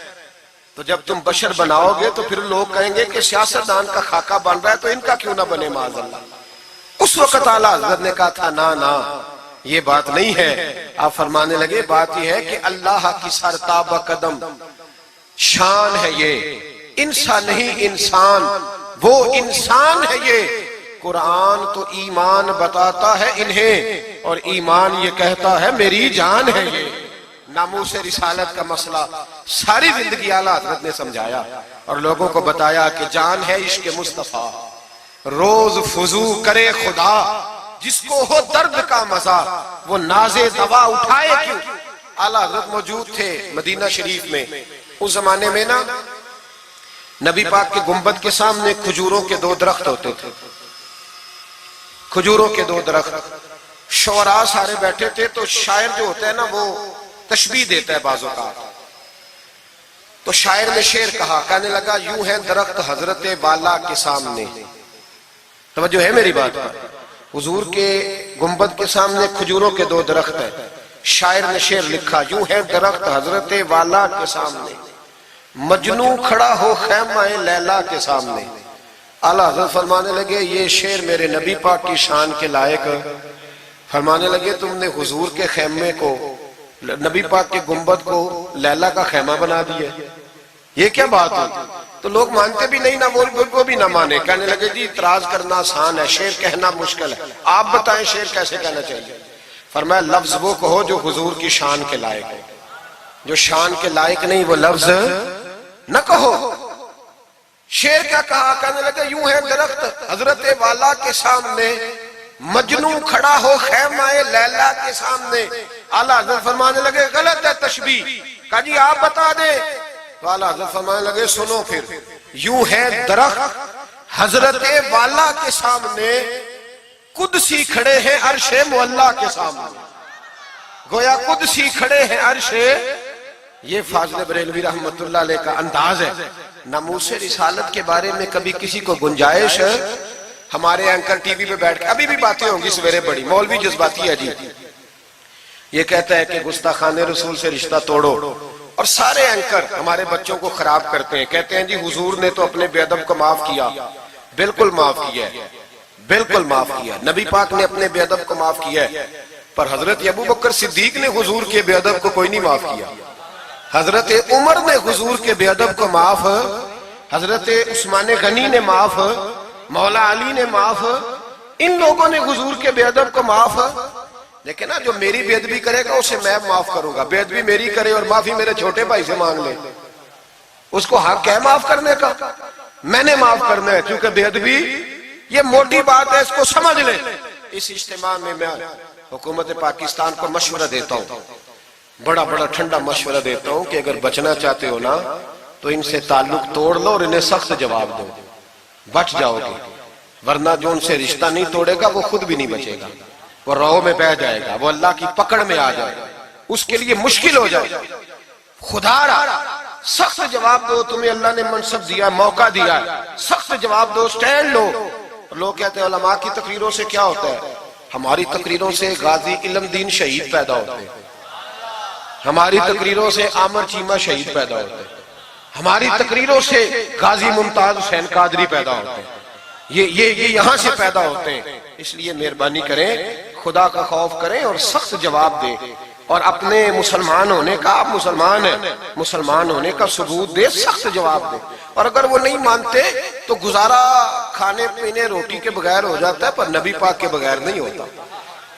تو جب تم بشر بناؤ گے تو پھر لوگ کہیں گے کہ سیاستدان کا خاکہ بن رہا ہے تو ان کا کیوں نہ بنے معاذ اللہ. اس وقت اعلیٰ حضرت نے کہا تھا نا یہ بات نہیں ہے. آپ فرمانے لگے بات یہ ہے کہ اللہ کی سرتاب قدم شان ہے, یہ انسان نہیں انسان, وہ انسان ہے یہ, قرآن تو ایمان بتاتا ہے انہیں اور ایمان یہ کہتا ہے میری جان ہے یہ. ناموس رسالت کا مسئلہ ساری زندگی اعلیٰ حضرت نے سمجھایا اور لوگوں کو بتایا کہ جان ہے عشق مصطفیٰ. روز فضو کرے خدا جس کو ہو درد کا مزہ وہ ناز دوا اٹھائے کیوں. اعلیٰ حضرت موجود تھے مدینہ شریف میں. اس زمانے میں نا نبی پاک کے گنبد کے سامنے کھجوروں کے 2 درخت ہوتے تھے. کھجوروں کے 2 درخت. شعراء سارے بیٹھے تھے تو شاعر جو ہوتا ہے نا وہ تشبیہ دیتا ہے بعض اوقات. تو شاعر نے شعر کہا, کہنے لگا یوں ہے درخت حضرت والا کے سامنے. توجہ ہے میری بات پر. حضور کے گنبد کے سامنے کھجوروں کے 2 درخت ہیں. شاعر نے شعر لکھا یوں ہے درخت حضرت والا کے سامنے مجنوں کھڑا ہو خیمہ لیلا کے سامنے. اعلیٰ حضرت فرمانے لگے یہ شعر میرے نبی پاک کی شان کے لائق. فرمانے لگے تم نے حضور کے خیمے کو, نبی پاک کے گنبد کو لیلا کا خیمہ بنا دیا, یہ کیا بات ہوئی؟ تو لوگ مانتے بھی نہیں, نہ وہ بھی نہ مانے. کہنے لگے جی اعتراض کرنا آسان ہے, شعر کہنا مشکل ہے, آپ بتائیں شعر کیسے کہنا چاہیے. فرمایا لفظ وہ کہو جو حضور کی شان کے لائق ہے, جو شان کے لائق نہیں وہ لفظ نہ کہو. شعر کیا کہا؟ کہنے لگے یوں ہے درخت حضرت والا کے سامنے مجنوں کھڑا ہو خیمہ لیلا کے سامنے. اعلیٰ حضرت فرمانے لگے غلط ہے تشبیہ. کہا جی آپ بتا دیں. تو اعلیٰ حضرت فرمانے لگے سنو پھر, یوں ہے درخت حضرت والا کے سامنے قدسی کھڑے ہیں عرش معلا کے سامنے. گویا قدسی کھڑے ہیں عرش. یہ فاضل بریلوی رحمت اللہ علیہ کا انداز ہے. ناموس رسالت کے بارے میں کبھی کسی کو گنجائش, ہمارے اینکر ٹی وی پہ بیٹھ کے ابھی بھی باتیں ہوں گی سویرے بڑی, مولوی جذباتی ہے جی, یہ کہتا ہے کہ گستاخان رسول سے رشتہ توڑو, اور سارے اینکر ہمارے بچوں کو خراب کرتے ہیں. کہتے ہیں جی حضور نے تو اپنے بے ادب کو معاف کیا. بالکل معاف کیا ہے, بالکل معاف کیا. نبی پاک نے اپنے بے ادب کو معاف کیا ہے, پر حضرت ابو بکر صدیق نے حضور کے بے ادب کو کوئی نہیں معاف کیا. حضرت عمر نے حضور کے بے ادب کو معاف, حضرت عثمان غنی نے معاف, مولا علی نے معاف, ان لوگوں نے حضور کے بے ادب کو معاف. لیکن جو میری بے ادبی کرے گا اسے میں معاف کروں گا. بے ادبی میری کرے اور معافی میرے چھوٹے بھائی سے مانگ لے, اس کو حق ہے معاف کرنے کا, میں نے معاف کرنا ہے. کیونکہ بے ادبی یہ موٹی بات ہے, اس کو سمجھ لیں. اس اجتماع میں میں حکومت پاکستان کو مشورہ دیتا ہوں, بڑا بڑا ٹھنڈا مشورہ دیتا ہوں کہ اگر بچنا چاہتے ہو نا تو ان سے تعلق توڑ لو اور انہیں سخت جواب دو, بچ جاؤ گے. ورنہ جو ان سے رشتہ نہیں توڑے گا وہ خود بھی نہیں بچے گا, وہ راہوں میں بہ جائے گا, وہ اللہ کی پکڑ میں آ جائے گا, اس کے لیے مشکل ہو جائے. خدا را سخت جواب دو, تمہیں اللہ نے منصب دیا, موقع دیا, سخت جواب دو, سٹینڈ لو. لوگ کہتے ہیں علماء کی تقریروں سے کیا ہوتا ہے؟ ہماری تقریروں سے غازی علم دین شہید پیدا ہوتے ہیں, ہماری تقریروں سے عامر چیمہ شہید پیدا ہوتے ہیں, ہماری تقریروں سے غازی ممتاز حسین قادری پیدا ہوتے ہیں, یہ یہاں سے پیدا ہوتے ہیں. اس لیے مہربانی کریں, خدا کا خوف کریں اور سخت جواب دیں, اور اپنے مسلمان ہونے کا, آپ مسلمان ہیں, مسلمان ہونے کا ثبوت دے, سخت جواب دے. اور اگر وہ نہیں مانتے تو گزارا کھانے پینے روٹی کے بغیر ہو جاتا ہے, پر نبی پاک کے بغیر نہیں ہوتا.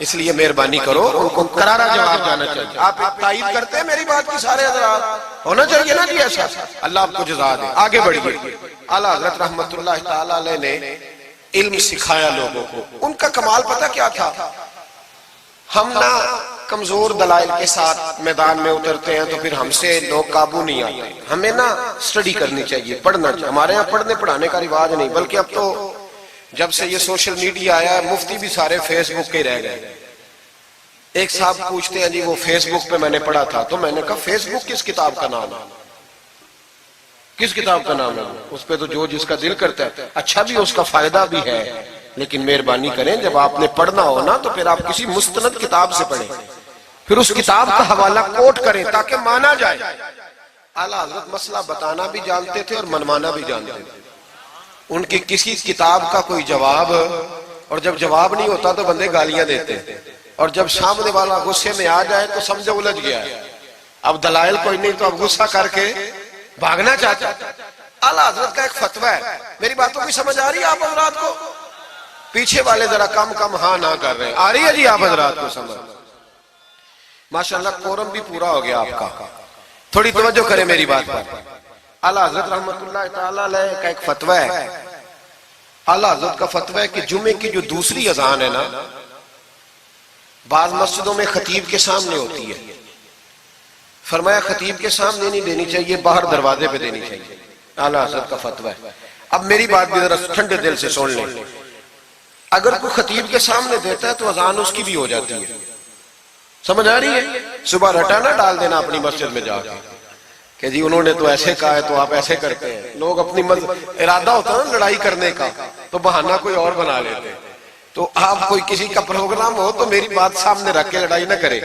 اس لیے مہربانی کرو, ان کو کرارا جواب جانا چاہیے. آپ تائید کرتے ہیں میری بات کی سارے حضرات؟ ہونا چاہیے نا جی ایسا. اللہ آپ کو جزا دے. آگے بڑھیے. اعلیٰ حضرت رحمت اللہ تعالی علیہ نے علم سکھایا لوگوں کو. ان کا کمال پتہ کیا تھا؟ ہم نہ کمزور دلائل کے ساتھ میدان میں اترتے ہیں تو پھر ہم سے لوگ قابو نہیں آتے. ہمیں نا سٹڈی کرنی چاہیے, پڑھنا چاہیے. ہمارے یہاں پڑھنے پڑھانے کا رواج نہیں, بلکہ اب تو جب سے یہ سوشل میڈیا آیا ہے مفتی بھی سارے فیس بک کے رہ گئے. ایک صاحب پوچھتے ہیں جی وہ فیس بک پہ میں نے پڑھا تھا, تو میں نے کہا فیس بک کس کتاب کا نام ہے؟ کس کتاب کا نام ہے؟ اس پہ تو جو جس کا دل کرتا ہے. اچھا بھی, اس کا فائدہ بھی ہے, لیکن مہربانی کریں جب آپ نے پڑھنا ہو نا تو پھر آپ کسی مستند کتاب سے پڑھیں, پھر اس کتاب کا حوالہ کوٹ کریں تاکہ مانا جائے. اعلیٰ حضرت مسئلہ بتانا بھی جانتے تھے اور منوانا بھی جانتے تھے. ان کی کسی کتاب کا کوئی جواب, اور جب جواب نہیں ہوتا تو بندے گالیاں دیتے ہیں, اور جب سامنے والا غصے میں آ جائے تو سمجھو الجھ گیا ہے. اب دلائل کوئی نہیں تو اب غصہ کر کے بھاگنا چاہتا ہے. اعلیٰ حضرت کا ایک فتویٰ ہے, میری باتوں کی سمجھ آ رہی ہے آپ حضرات کو؟ پیچھے والے ذرا کم کم ہاں نہ کر رہے ہیں. آ رہی ہے جی آپ حضرات کو سمجھ؟ ماشاءاللہ قورم بھی پورا ہو گیا آپ کا. تھوڑی توجہ کریں میری بات پر. اعلیٰ حضرت رحمت اللہ تعالیٰ علیہ کا ایک فتویٰ ہے. اعلیٰ حضرت کا فتویٰ ہے کہ جمعے کی جو دوسری اذان ہے نا، بعض مسجدوں میں خطیب کے سامنے ہوتی ہے. فرمایا خطیب کے سامنے نہیں دینی چاہیے، باہر دروازے پہ دینی چاہیے. اعلیٰ حضرت کا فتویٰ ہے. اب میری بات بھی ذرا ٹھنڈے دل سے سن لیں. اگر کوئی خطیب کے سامنے دیتا ہے تو اذان اس کی بھی ہو جاتی ہے. سمجھ آ رہی ہے؟ صبح رٹا نہ ڈال دینا اپنی مسجد میں جا کے کہ جی انہوں نے تو ایسے کہا ہے تو آپ ایسے کرتے ہیں. لوگ اپنی ارادہ ہوتا ہے نا لڑائی کرنے کا تو بہانہ کوئی اور بنا لیتے. تو آپ کوئی کسی کا پروگرام ہو تو میری بات سامنے رکھ کے لڑائی نہ کرے.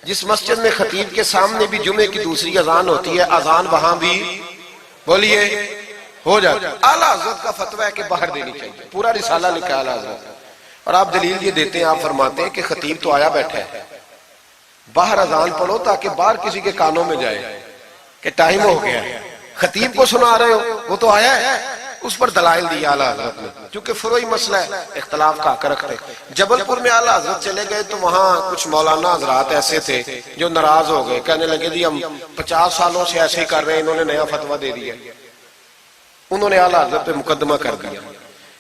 جس مسجد میں خطیب کے سامنے بھی جمعے کی دوسری اذان ہوتی ہے، اذان وہاں بھی بولیے ہو جاتا ہے. اعلیٰ حضرت کا فتویٰ ہے کہ باہر دینی چاہیے. پورا رسالہ لکھا ہے اعلیٰ حضرت. اور آپ دلیل یہ دیتے ہیں، آپ فرماتے ہیں کہ خطیب تو آیا بیٹھا ہے، باہر اذان پڑھو تاکہ باہر کسی کے کانوں میں جائے کہ ٹائم ہو گیا ہے. خطیب کو سنا رہے ہو، وہ تو آیا ہے. اس پر دلائل دیا اعلیٰ حضرت نے، چونکہ فروعی مسئلہ ہے، اختلاف کا حق رکھتے. جبل پور میں اعلیٰ حضرت چلے گئے تو وہاں کچھ مولانا حضرات ایسے تھے جو ناراض ہو گئے، کہنے لگے جی ہم 50 سالوں سے ایسے ہی کر رہے ہیں، انہوں نے نیا فتویٰ دے دیا. انہوں نے اعلیٰ حضرت پہ مقدمہ کر دیا.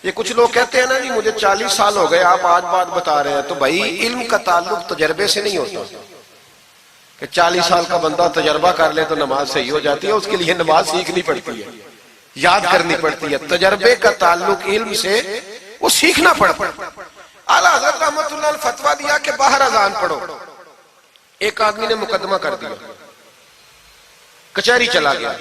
یہ کچھ لوگ کہتے ہیں نا جی مجھے 40 سال ہو گئے، آپ آج بات بتا رہے ہیں. تو بھائی علم کا تعلق تجربے سے نہیں ہوتا کہ 40 سال کا بندہ تجربہ کر لے تو نماز صحیح ہو جاتی ہے. اس کے لیے نماز سیکھنی پڑتی ہے، یاد کرنی پڑتی ہے. تجربے کا تعلق علم سے، وہ سیکھنا پڑتا ہے. اعلیٰ حضرت رحمت اللہ نے فتویٰ دیا کہ باہر اذان پڑھو. ایک آدمی نے مقدمہ کر دیا، کچہری چلا گیا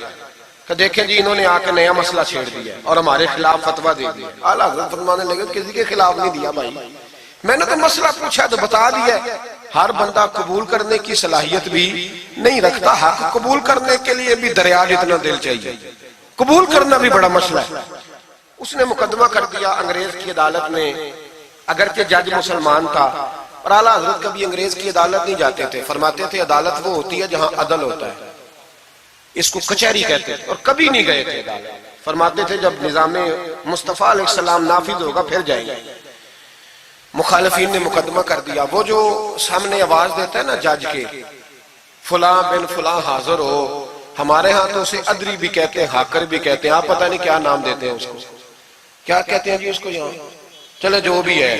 کہ دیکھیں جی انہوں نے آ کے نیا مسئلہ چھیڑ دیا اور ہمارے خلاف فتویٰ دے دیا. اعلیٰ حضرت فرمانے لگے کسی کے خلاف نہیں دیا بھائی، میں نے تو مسئلہ پوچھا تو بتا دیا. ہر بندہ قبول کرنے کی صلاحیت بھی نہیں رکھتا. حق قبول کرنے کے لیے بھی دریا جتنا دل چاہیے، قبول کرنا بھی بڑا مسئلہ ہے. اس نے مقدمہ کر دیا انگریز کی عدالت میں، اگرچہ جج مسلمان تھا. اور اعلیٰ حضرت کبھی انگریز کی عدالت نہیں جاتے تھے. فرماتے تھے عدالت وہ ہوتی ہے جہاں عدل ہوتا ہے، اس کو کچہری کہتے تھے. اور کبھی نہیں گئے تھے عدالت. فرماتے تھے جب نظام مصطفیٰ علیہ السلام نافذ ہوگا پھر جائیں گے. مخالفین نے مقدمہ کر دیا. وہ جو سامنے آواز دیتا ہے نا جج کے، فلاں بن فلاں حاضر ہو، ہمارے ہاں تو اسے ادری بھی کہتے ہیں، حاکر بھی کہتے ہیں، آپ پتہ نہیں کیا نام دیتے ہیں اس کو، کیا کہتے ہیں جی اس کو یہاں. چلے جو بھی ہے،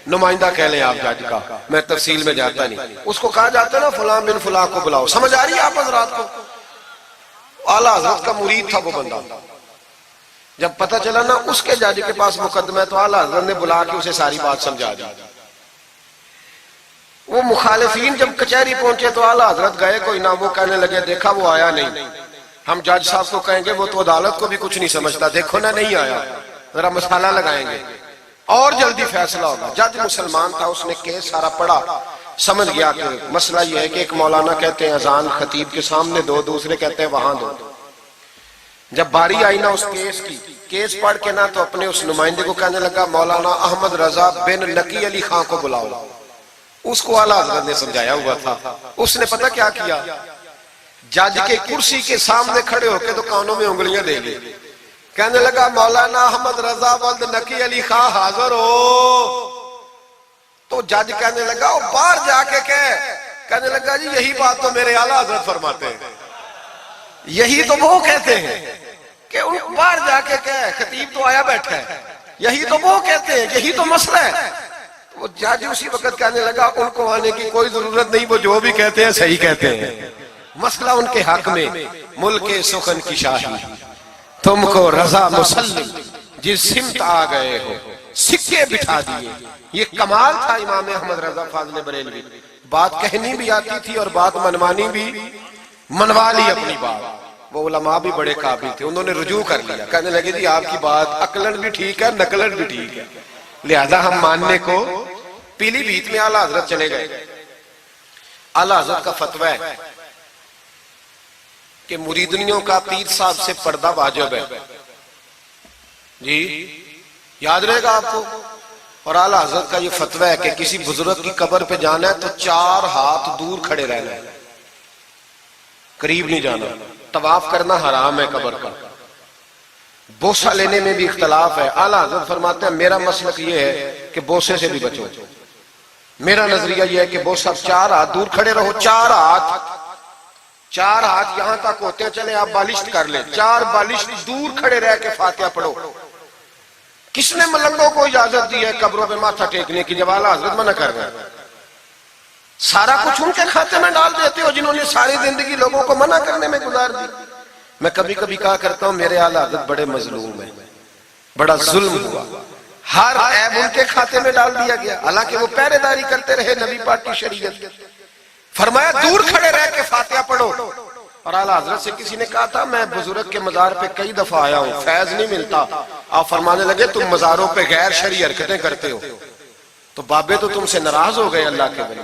نمائندہ کہہ لیں آپ جج کا، میں تفصیل میں جاتا نہیں. اس کو کہا جاتا ہے نا فلاں بن فلاں کو بلاؤ. سمجھ آ رہی ہے آپ حضرات کو؟ اعلیٰ حضرت کا مرید تھا وہ بندہ. جب پتہ چلا نا اس کے جج کے پاس مقدمہ ہے تو اعلیٰ حضرت نے بلا کے اسے ساری بات سمجھا دی. وہ مخالفین جب کچہری پہنچے تو اعلیٰ حضرت گئے کوئی نہ. وہ کہنے لگے دیکھا وہ آیا نہیں، ہم جج صاحب کو کہیں گے وہ تو عدالت کو بھی کچھ نہیں سمجھتا، دیکھو نا نہیں آیا، ذرا مسئلہ لگائیں گے اور جلدی فیصلہ ہوگا. جج مسلمان تھا، اس نے کیس سارا پڑھا، سمجھ گیا کہ مسئلہ یہ ہے کہ ایک مولانا کہتے ہیں اذان خطیب کے سامنے دو، دوسرے کہتے ہیں وہاں دو. جب باری آئی نا اس کیس کی، کیس پڑھ کے نا تو اپنے اس نمائندے کو کہنے لگا مولانا احمد رضا بن نقی علی خان کو بلاؤ. اس کو اعلیٰ حضرت نے سمجھایا ہوا تھا. اس نے پتہ کیا کیا، جج کے کرسی کے سامنے کھڑے ہو کے تو کانوں میں انگلیاں دے لی. کہنے لگا مولانا احمد رضا ولد نقی علی خان حاضر ہو. تو جج کہنے لگا وہ باہر جا کے کہنے لگا جی یہی بات تو میرے اعلیٰ حضرت فرماتے ہیں، یہی تو وہ کہتے ہیں کہ ان باہر جا کے خطیب تو آیا بیٹھا ہے، یہی تو وہ کہتے ہیں، یہی تو مسئلہ ہے. وہ جج اسی وقت کہنے لگا ان کو آنے کی کوئی ضرورت نہیں، وہ جو بھی کہتے ہیں صحیح کہتے ہیں. مسئلہ ان کے حق میں ملک سخن کی شاہی، تم کو رضا مسلم جس سمت آ گئے ہو سکے بٹھا دیے. یہ کمال تھا امام احمد رضا فاضل بریلوی. بات کہنی بھی آتی تھی اور بات منوانی بھی، منوا لی اپنی بات. وہ علماء بھی بڑے قابل تھے، انہوں نے رجوع کر لیا، کہنے لگے جی آپ کی بات عقلن بھی ٹھیک ہے، نقلن بھی ٹھیک ہے، لہذا ہم ماننے کو. پیلی بھیت میں اعلیٰ حضرت چلے گئے. اعلیٰ حضرت کا فتویٰ ہے کہ مریدنیوں کا پیر صاحب سے پردہ واجب ہے. جی یاد رہے گا آپ کو. اور اعلیٰ حضرت کا یہ فتویٰ ہے کہ کسی بزرگ کی قبر پہ جانا ہے تو 4 ہاتھ دور کھڑے رہنا ہے، قریب نہیں جانا. طواف کرنا حرام ہے قبر کا. بوسہ لینے میں بھی اختلاف ہے. اعلیٰ حضرت فرماتے ہیں میرا مسلک یہ ہے کہ بوسے سے بھی بچو. میرا نظریہ یہ ہے کہ بوسہ 4 ہاتھ دور کھڑے رہو. 4 ہاتھ یہاں تک ہوتے ہیں, چلے آپ بالشت کر لیں, 4 بالشت دور کھڑے رہ کے فاتحہ پڑھو. کس نے ملنگوں کو اجازت دی ہے قبروں پہ ماتھا ٹیکنے کی جب اعلیٰ حضرت منع کر رہے ہیں؟ سارا کچھ ان کے کھاتے میں ڈال دیتے ہو جنہوں نے ساری زندگی لوگوں کو منع کرنے میں گزار دی. میں کبھی کبھی کہا کرتا ہوں میرے اعلیٰ حضرت بڑے مظلوم ہیں, بڑا ظلم ہوا, ہر عیب ان کے کھاتے میں ڈال دیا گیا, حالانکہ وہ پہرے داری کرتے رہے نبی پاک کی شریعت. فرمایا دور کھڑے رہ کے فاتحہ پڑھو. اور اعلیٰ حضرت سے کسی نے کہا تھا میں بزرگ کے مزار پہ کئی دفعہ آیا ہوں, فیض نہیں ملتا. آپ فرمانے لگے تم مزاروں پہ غیر شرعی حرکتیں کرتے ہو, تو بابے تو تم سے ناراض ہو گئے اللہ کے ولی,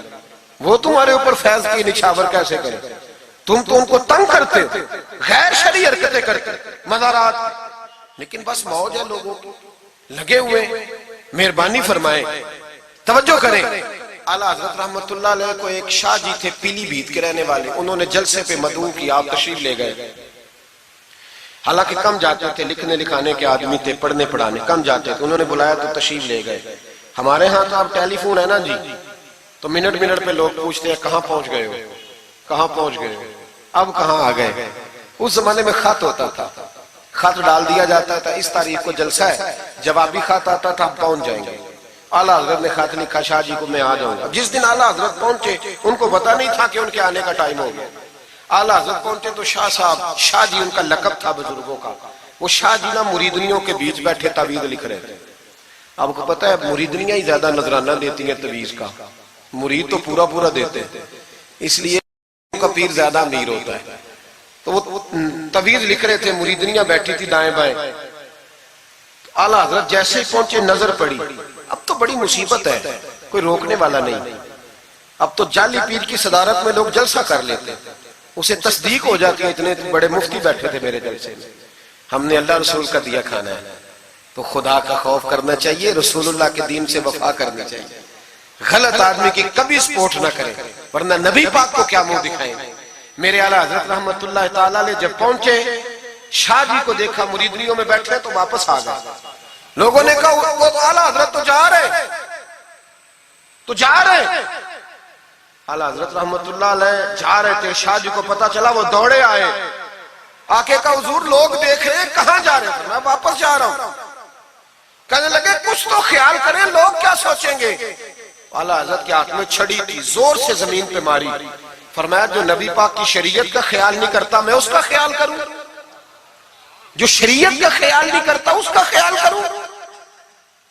وہ تمہارے اوپر فیض کی نچھاور کیسے کرے؟ تم تو ان کو تنگ کرتے ہو, غیر شرعی حرکتیں کرتے مزارات. لیکن بس موج ہے لوگوں کی, لگے ہوئے. مہربانی فرمائیں, توجہ کریں. اعلیٰ حضرت رحمت اللہ علیہ کو ایک شاہ جی تھے پیلی بھیت کے رہنے والے, انہوں نے جلسے پہ مدعو کیا, آپ تشریف لے گئے. حالانکہ کم جاتے تھے, لکھنے لکھانے کے آدمی تھے, پڑھنے پڑھانے کم جاتے تھے. انہوں نے بلایا تو تشریف لے گئے. ہمارے ہاں تو اب ٹیلی فون ہے نا جی, تو منٹ پہ لوگ پوچھتے ہیں کہاں پہنچ گئے ہو, کہاں پہنچ گئے ہو, اب کہاں آ گئے. اس زمانے میں خط ہوتا تھا, خط ڈال دیا جاتا تھا اس تاریخ کو جلسہ ہے, جوابی خط آتا تھا ہم پہنچ جائیں گے. اعلیٰ حضرت نے خط لکھا شاہ جی کو میں آ جاؤں گا. جس دن اعلیٰ حضرت پہنچے ان کو پتا نہیں تھا کہ ان کے آنے کا ٹائم ہو گیا. اعلیٰ حضرت پہنچے تو شاہ صاحب, شاہ جی ان کا لقب تھا بزرگوں کا, وہ شاہ جی نا مریدنیوں کے بیچ بیٹھے تعویذ لکھ رہے تھے. آپ کو پتا ہے مریدنیاں ہی زیادہ نذرانہ دیتی ہیں تعویذ کا, مرید تو پورا دیتے ہیں, اس لیے ان کا پیر زیادہ امیر ہوتا ہے. تو وہ تعویذ لکھ رہے تھے, مریدنیاں بیٹھی تھی دائیں بائیں. اعلیٰ حضرت جیسے ہی پہنچے نظر پڑی, اب تو بڑی مصیبت ہے, کوئی روکنے والا نہیں. اب تو جعلی پیر کی صدارت میں لوگ جلسہ کر لیتے, اسے تصدیق ہو جاتی ہے. اتنے بڑے مفتی بیٹھے تھے میرے جلسے میں, ہم نے اللہ رسول کا دیا کھانا ہے, تو خدا کا خوف کرنا چاہیے, رسول اللہ کے دین سے وفا کرنی چاہیے. غلط آدمی کی کبھی سپورٹ نہ کریں, ورنہ نبی پاک کو کیا منہ دکھائیں. میرے اعلیٰ حضرت رحمت اللہ تعالیٰ علیہ جب پہنچے, شاہ جی کو دیکھا مریدنیوں میں بیٹھے تو واپس آ گئے. لوگوں نے کہا وہ تو اعلیٰ حضرت تو جا رہے. اعلیٰ حضرت رحمت اللہ علیہ جا رہے تھے, شاہ جی کو پتا چلا, وہ دوڑے آئے, آ کے کہا حضور لوگ دیکھ رہے ہیں, کہاں جا رہے تھے؟ میں واپس جا رہا ہوں. کہنے لگے کچھ تو خیال کریں, لوگ کیا سوچیں گے. اعلیٰ حضرت کے ہاتھ میں چھڑی تھی, زور سے زمین پہ ماری. فرمایا جو نبی پاک کی شریعت کا خیال نہیں کرتا میں اس کا خیال کروں, جو شریعت کا خیال نہیں کرتا اس کا خیال کروں.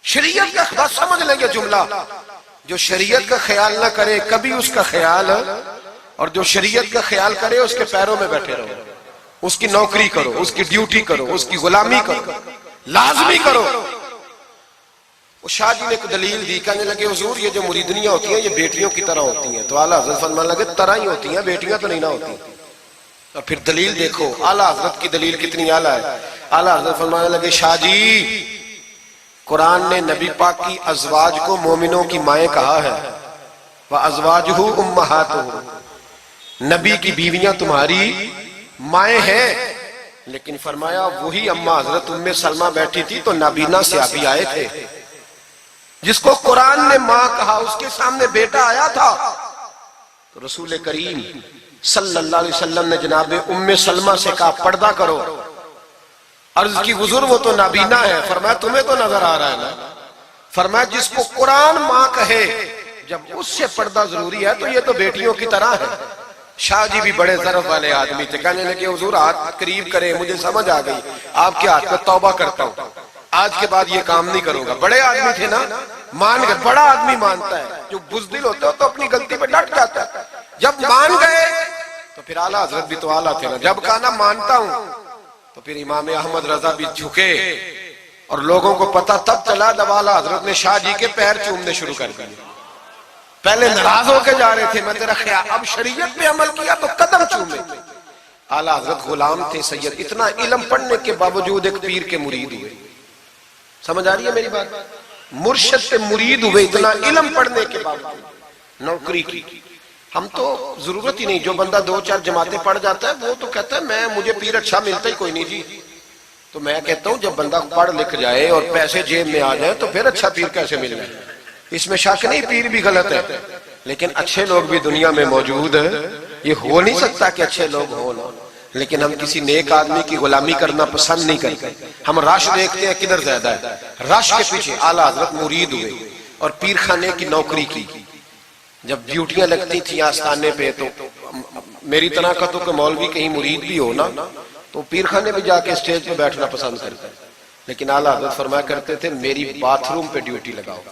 شریعت کا بات سمجھ لیں گے جملہ, جو شریعت کا خیال نہ کرے کبھی اس کا خیال, اور جو شریعت کا خیال کرے اس کے پیروں میں بیٹھے رہو, اس کی نوکری کرو, اس کی ڈیوٹی کرو, اس کی غلامی کرو, لازمی کرو. وہ شاہ جی نے ایک دلیل دی, کہنے لگے حضور یہ جو مریدنیاں ہوتی ہیں یہ بیٹیوں کی طرح ہوتی ہیں. تو اعلیٰ حضرت فرمانے لگے طرح ہی ہوتی ہیں, بیٹیاں تو نہیں نہ ہوتی. اور پھر دلیل دیکھو, اعلیٰ حضرت کی دلیل کتنی اعلیٰ ہے. اعلیٰ حضرت فرمانے لگے شاہ جی قرآن نے نبی پاک کی ازواج کو مومنوں کی مائیں کہا ہے, وَأَزْوَاجُهُ أُمَّهَاتُهُ, نبی کی بیویاں تمہاری مائیں ہیں. لیکن فرمایا وہی اماں حضرت ام سلمہ بیٹھی تھی تو نابینا صحابی آئے تھے, جس کو قرآن نے ماں کہا, اس کے سامنے بیٹا آیا تھا. تو رسول کریم صلی اللہ علیہ وسلم نے جناب ام سلمہ سے کہا پردہ کرو. عرض کی حضور وہ تو نابینا ہے. فرمایا تمہیں تو نظر آ رہا ہے نا. فرمایا جس کو قرآن ماں کہے جب اس سے پردہ ضروری ہے تو یہ تو بیٹیوں کی طرح ہے. شاہ جی بھی بڑے ضرف والے آدمی تھے, کہنے لگے حضور ہاتھ قریب کرے, مجھے سمجھ آ گئی, آپ کے ہاتھ پہ توبہ کرتا ہوں, آج کے بعد یہ کام نہیں کروں گا. بڑے آدمی تھے نا, مان گئے. بڑا آدمی مانتا ہے, جو بزدل ہوتا ہے تو اپنی غلطی پہ ڈٹ جاتا ہے. جب مان گئے تو پھر اعلیٰ حضرت بھی تو اعلیٰ تھے نا, جب کہا نا مانتا ہوں تو پھر امام احمد رضا بھی جھکے. اور لوگوں کو پتا تب چلا جب اعلیٰ حضرت نے شاہ جی کے پیر چومنے شروع کر دیے. پہلے ناراض ہو کے جا رہے تھے, میں تیرا خیال, اب شریعت پہ عمل کیا تو قدم چومے. اعلیٰ حضرت غلام تھے سید, اتنا علم پڑھنے کے باوجود ایک پیر کے مرید ہوئے. سمجھ آ رہی ہے میری بات؟ مرشد سے مرید ہوئے اتنا علم پڑھنے کے باوجود. نوکری کی ہم تو ضرورت ہی نہیں, جو بندہ 2-4 جماعتیں پڑھ جاتا ہے وہ تو کہتا ہے مجھے پیر اچھا ملتا ہی کوئی نہیں جی. تو میں کہتا ہوں جب بندہ پڑھ لکھ جائے اور پیسے جیب میں آ جائے تو پھر اچھا پیر کیسے مل جائے؟ اس میں شک نہیں، پیر بھی غلط ہے، لیکن اچھے لوگ بھی دنیا میں موجود ہیں۔ یہ ہو نہیں سکتا کہ اچھے لوگ ہوں نہ، لیکن ہم کسی نیک آدمی کی غلامی کرنا پسند نہیں کرتے۔ ہم رش دیکھتے ہیں کدھر زیادہ ہے، رش کے پیچھے اعلیٰ حضرت مرید ہوئے اور پیر خانے کی نوکری کی۔ جب ڈیوٹیاں لگتی تھیں آستانے پہ تو میری طرح کا تو کہ مولوی کہیں مرید بھی ہو نا تو پیر خانے پہ جا کے اسٹیج پہ بیٹھنا پسند کرتا ہے، لیکن اعلیٰ حضرت فرمایا کرتے تھے میری باتھ روم پہ ڈیوٹی لگاؤ،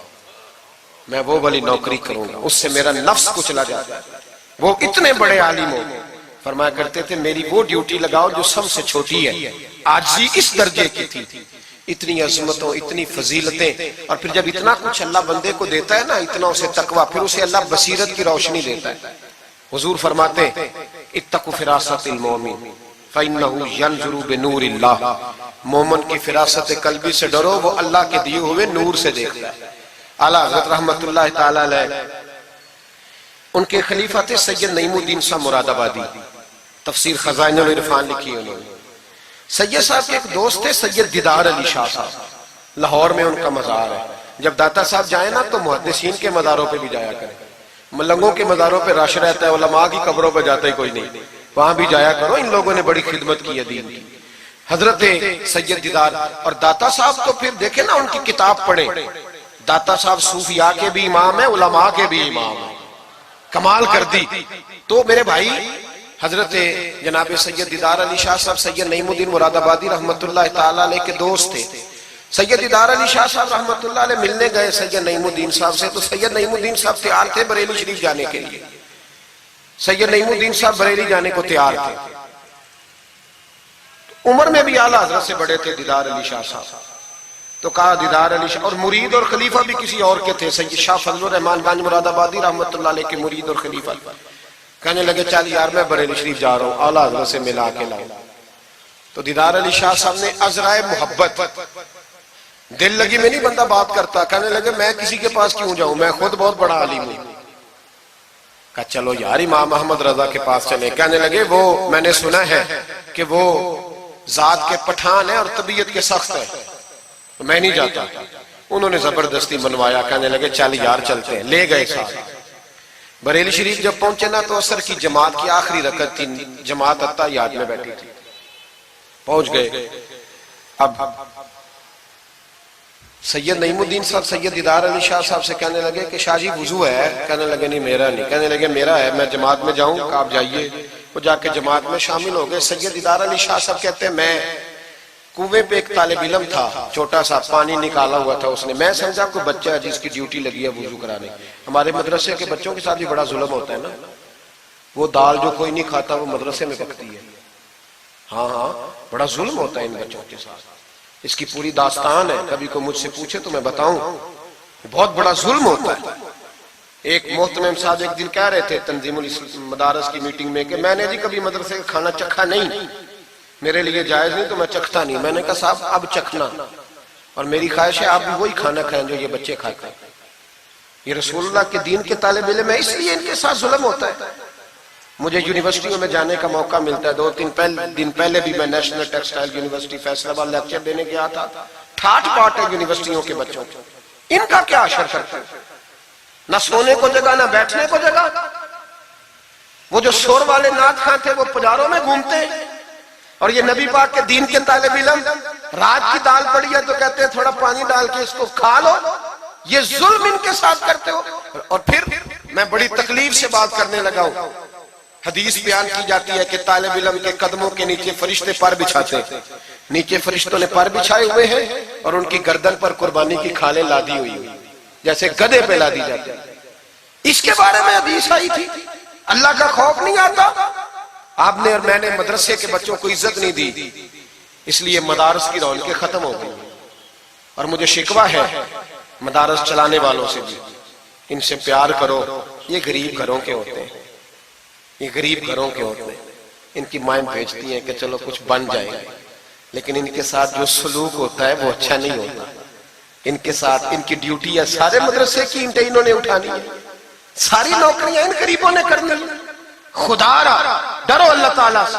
میں وہ والی نوکری کروں گا، اس سے میرا نفس کچلا جاتا ہے۔ وہ اتنے بڑے عالم ہو، فرمایا کرتے تھے میری وہ ڈیوٹی لگاؤ جو سب سے چھوٹی ہے، عاجزی اس درجے کی تھی، اتنی عظمتوں، اتنی فضیلتیں، اور پھر جب اتنا کچھ اللہ بندے کو دیتا ہے نا، اتنا اسے تقویٰ، پھر اسے اللہ بصیرت کی روشنی دیتا ہے۔ حضور فرماتے ہیں اتقوا فراست المومن فإنہ ینظر بنور اللہ، مومن کی فراست قلبی سے ڈرو، وہ اللہ کے دیے ہوئے نور سے دیکھتا ہے۔ اعلیٰ حضرت رحمت اللہ تعالی علیہ، ان کے خلیفہ تھے سید نعیم الدین صاحب مراد آبادی، تفسیر خزائن العرفان لکھی انہوں نے۔ سید صاحب کے ایک دوست تھے سید دیدار علی شاہ صاحب، لاہور میں ان کا مزار ہے۔ جب داتا صاحب جائیں نا تو محدثین کے مزاروں پہ بھی جایا کریں، ملنگوں کے مزاروں پہ رش رہتا ہے، علماء کی قبروں پہ جاتا ہی کوئی نہیں، وہاں بھی جایا کرو، ان لوگوں نے بڑی خدمت کی ہے دین کی۔ حضرت سید دیدار اور داتا صاحب تو پھر دیکھیں نا ان کی کتاب پڑھیں، داتا صاحب صوفیاء کے بھی امام ہیں، علماء کے بھی امام ہیں، کمال کر دی۔ تو میرے بھائی حضرت جناب سید دیدار علی شاہ صاحب سید نعیم الدین مراد آبادی رحمت اللہ تعالیٰ علیہ کے دوست تھے۔ سید دیدار علی شاہ صاحب رحمت اللہ علیہ ملنے گئے سید نعیم الدین صاحب سے، تو سید نعیم الدین صاحب تیار تھے بریلی شریف جانے کے لیے، سید نعیم الدین صاحب بریلی جانے کو تیار تھے۔ عمر میں بھی اعلیٰ حضرت سے بڑے تھے دیدار علی شاہ صاحب، تو کہا دیدار علی شاہ، اور مرید اور خلیفہ بھی کسی اور کے تھے، سید شاہ فضل الرحمان بانجھ مراد آبادی رحمت اللہ علیہ کے مرید اور خلیفہ۔ کہنے لگے چل یار میں بریلی شریف جا رہا ہوں، اعلیٰ حضرت سے ملا کے لاؤں۔ تو دیدار علی شاہ صاحب نے عذرائے محبت، دل لگی میں نہیں بندہ بات کرتا، کہنے لگے میں کسی کے پاس کیوں جاؤں، میں خود بہت بڑا عالم ہوں۔ کہا چلو یار امام احمد رضا کے پاس چلے۔ کہنے لگے وہ میں نے سنا ہے کہ وہ ذات کے پٹھان ہے اور طبیعت کے سخت ہے، میں نہیں جاتا۔ انہوں نے زبردستی منوایا، کہنے لگے چل یار چلتے ہیں، لے گئے ساتھ۔ بریلی شریف جب پہنچے نا تو عصر کی جماعت کی آخری رکعت تھی، جماعت اتحیات میں بیٹھی تھی، پہنچ گئے۔ اب سید نعیم الدین صاحب سید دیدار علی شاہ صاحب سے کہنے لگے کہ شاہ جی وضو ہے؟ کہنے لگے نہیں میرا نہیں۔ کہنے لگے میرا ہے، میں جماعت میں جاؤں؟ کہ آپ جائیے۔ وہ جا کے جماعت میں شامل ہو گئے۔ سید دیدار علی شاہ صاحب کہتے ہیں میں کنویں پہ ایک طالب علم تھا، چھوٹا سا پانی نکالا ہوا تھا اس نے، میں سمجھا کوئی بچہ ہے جس کی ڈیوٹی لگی ہے وضو کرانے۔ ہمارے مدرسے کے بچوں کے ساتھ بھی بڑا ظلم ہوتا ہے نا، وہ دال جو کوئی نہیں کھاتا وہ مدرسے میں پکتی ہے۔ ہاں ہاں بڑا ظلم ہوتا ہے ان بچوں کے ساتھ، اس کی پوری داستان ہے، کبھی کوئی مجھ سے پوچھے تو میں بتاؤں، بہت بڑا ظلم ہوتا ہے۔ ایک محترم صاحب ایک دن کہہ رہے تھے تنظیم المدارس کی میٹنگ میں کہ میں نے جی کبھی مدرسے کا کھانا چکھا نہیں، میرے لیے جائز نہیں تو میں چکھتا نہیں۔ میں نے کہا صاحب اب چکھنا، اور میری خواہش ہے آپ بھی وہی کھانا کھائیں جو یہ بچے کھاتے ہیں۔ یہ رسول اللہ کے دین کے طالب علم ہے، اس لیے ان کے ساتھ ظلم ہوتا ہے۔ مجھے یونیورسٹیوں میں جانے کا موقع ملتا ہے، 2-3 دن پہلے بھی میں نیشنل ٹیکسٹائل یونیورسٹی فیصل آباد لیکچر دینے گیا تھا۔ ٹھاٹ پاٹ ہے یونیورسٹیوں کے بچوں کو، ان کا کیا اثر کرتا ہے؟ نہ سونے کو جگہ نہ بیٹھنے کو جگہ۔ وہ جو شور والے نعت خواں تھے وہ پجاروں میں گھومتے ہیں، اور یہ نبی پاک کے دین کے طالب علم رات کی دال پڑی ہے تو کہتے ہیں تھوڑا پانی ڈال کے اس کو کھا لو۔ یہ ظلم ان کے ساتھ کرتے ہو۔ اور پھر میں بڑی تکلیف سے بات کرنے لگا ہوں، حدیث بیان کی جاتی ہے کہ طالب علم کے قدموں کے نیچے فرشتے پر بچھاتے ہیں، نیچے فرشتوں نے پر بچھائے ہوئے ہیں اور ان کی گردن پر قربانی کی کھالیں لادی ہوئی ہیں، جیسے گدھے پہ لادی جاتی ہے۔ اس کے بارے میں حدیث آئی تھی، اللہ کا خوف نہیں آتا؟ آپ نے اور میں نے مدرسے کے بچوں کو عزت نہیں دی، اس لیے مدارس کی رونقیں ختم ہو گئی۔ اور مجھے شکوہ ہے مدارس چلانے والوں سے بھی، ان سے پیار کرو، یہ غریب گھروں کے ہوتے ہیں، یہ غریب گھروں کے ہوتے ہیں، ان کی مائیں بھیجتی ہیں کہ چلو کچھ بن جائے، لیکن ان کے ساتھ جو سلوک ہوتا ہے وہ اچھا نہیں ہوتا۔ ان کے ساتھ ان کی ڈیوٹی ہے، سارے مدرسے کی اینٹیں انہوں نے اٹھانی ہے، ساری نوکریاں ان غریبوں نے کرنی۔ خدا را ڈرو اللہ تعالیٰ سے،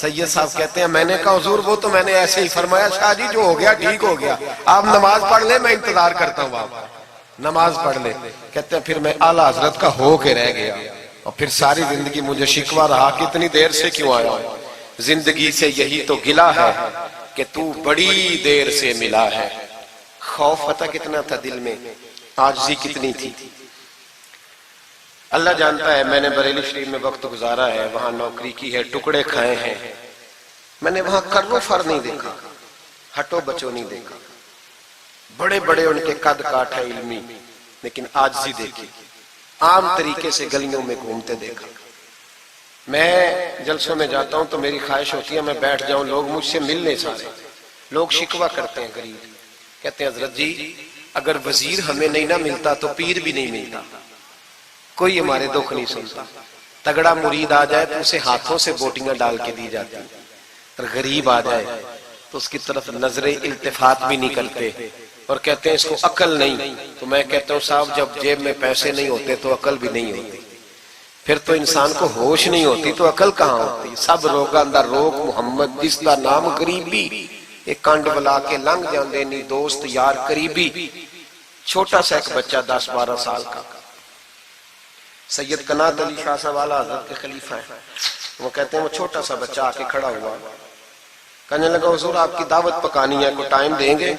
سید صاحب کہتے ہیں میں نے کہا حضور وہ تو میں نے ایسے ہی فرمایا، شاہ جی جو ہو گیا ٹھیک ہو گیا، آپ نماز پڑھ لیں میں انتظار کرتا ہوں، آپ نماز پڑھ لیں۔ کہتے ہیں پھر میں اعلیٰ حضرت کا ہو کے رہ گیا، اور پھر ساری زندگی مجھے شکوہ رہا کہ اتنی دیر سے کیوں آیا ہوں، زندگی سے یہی تو گلا ہے کہ تو بڑی دیر سے ملا ہے۔ خوف پتہ کتنا تھا دل میں، عاجزی کتنی تھی۔ اللہ جانتا ہے میں نے بریلی شریف میں وقت گزارا ہے، وہاں نوکری کی ہے، ٹکڑے کھائے ہیں، میں نے وہاں کرو فر نہیں دیکھا، ہٹو بچو نہیں دیکھا، بڑے بڑے ان کے قد کاٹ ہے علمی، لیکن عاجزی دیکھی، عام طریقے سے گلیوں میں گھومتے دیکھا۔ میں جلسوں میں جاتا ہوں تو میری خواہش ہوتی ہے میں بیٹھ جاؤں، لوگ مجھ سے مل نہیں سارے، لوگ شکوہ کرتے ہیں غریب، کہتے ہیں حضرت جی اگر وزیر ہمیں نہیں نہ ملتا تو پیر بھی نہیں ملتا، کوئی ہمارے دکھ نہیں سنتا، تگڑا مرید آ جائے تو اسے ہاتھوں سے بوٹیاں ڈال کے دی جاتی، اور غریب آ جائے تو اس کی طرف نظر التفات بھی نہیں کرتے، اور کہتے ہیں اس کو عقل نہیں۔ تو میں کہتا ہوں صاحب جب جیب میں پیسے نہیں ہوتے تو عقل بھی نہیں ہوتی، پھر تو انسان کو ہوش نہیں ہوتی تو عقل کہاں ہوتی؟ سب روگاں دا روگ محمد جس دا نام غریبی، ایک کانڈ بلا کے لنگ جاندے نہیں دوست یار قریبی۔ چھوٹا سا ایک بچہ 10-12 سال کا، سید قنات علی شاہ صاحب اعلیٰ حضرت کے خلیفہ ہیں، وہ کہتے ہیں وہ چھوٹا سا بچہ آ کے کھڑا ہوا، کہنے لگا حضور آپ کی دعوت پکانی ہے، کو ٹائم دیں گے؟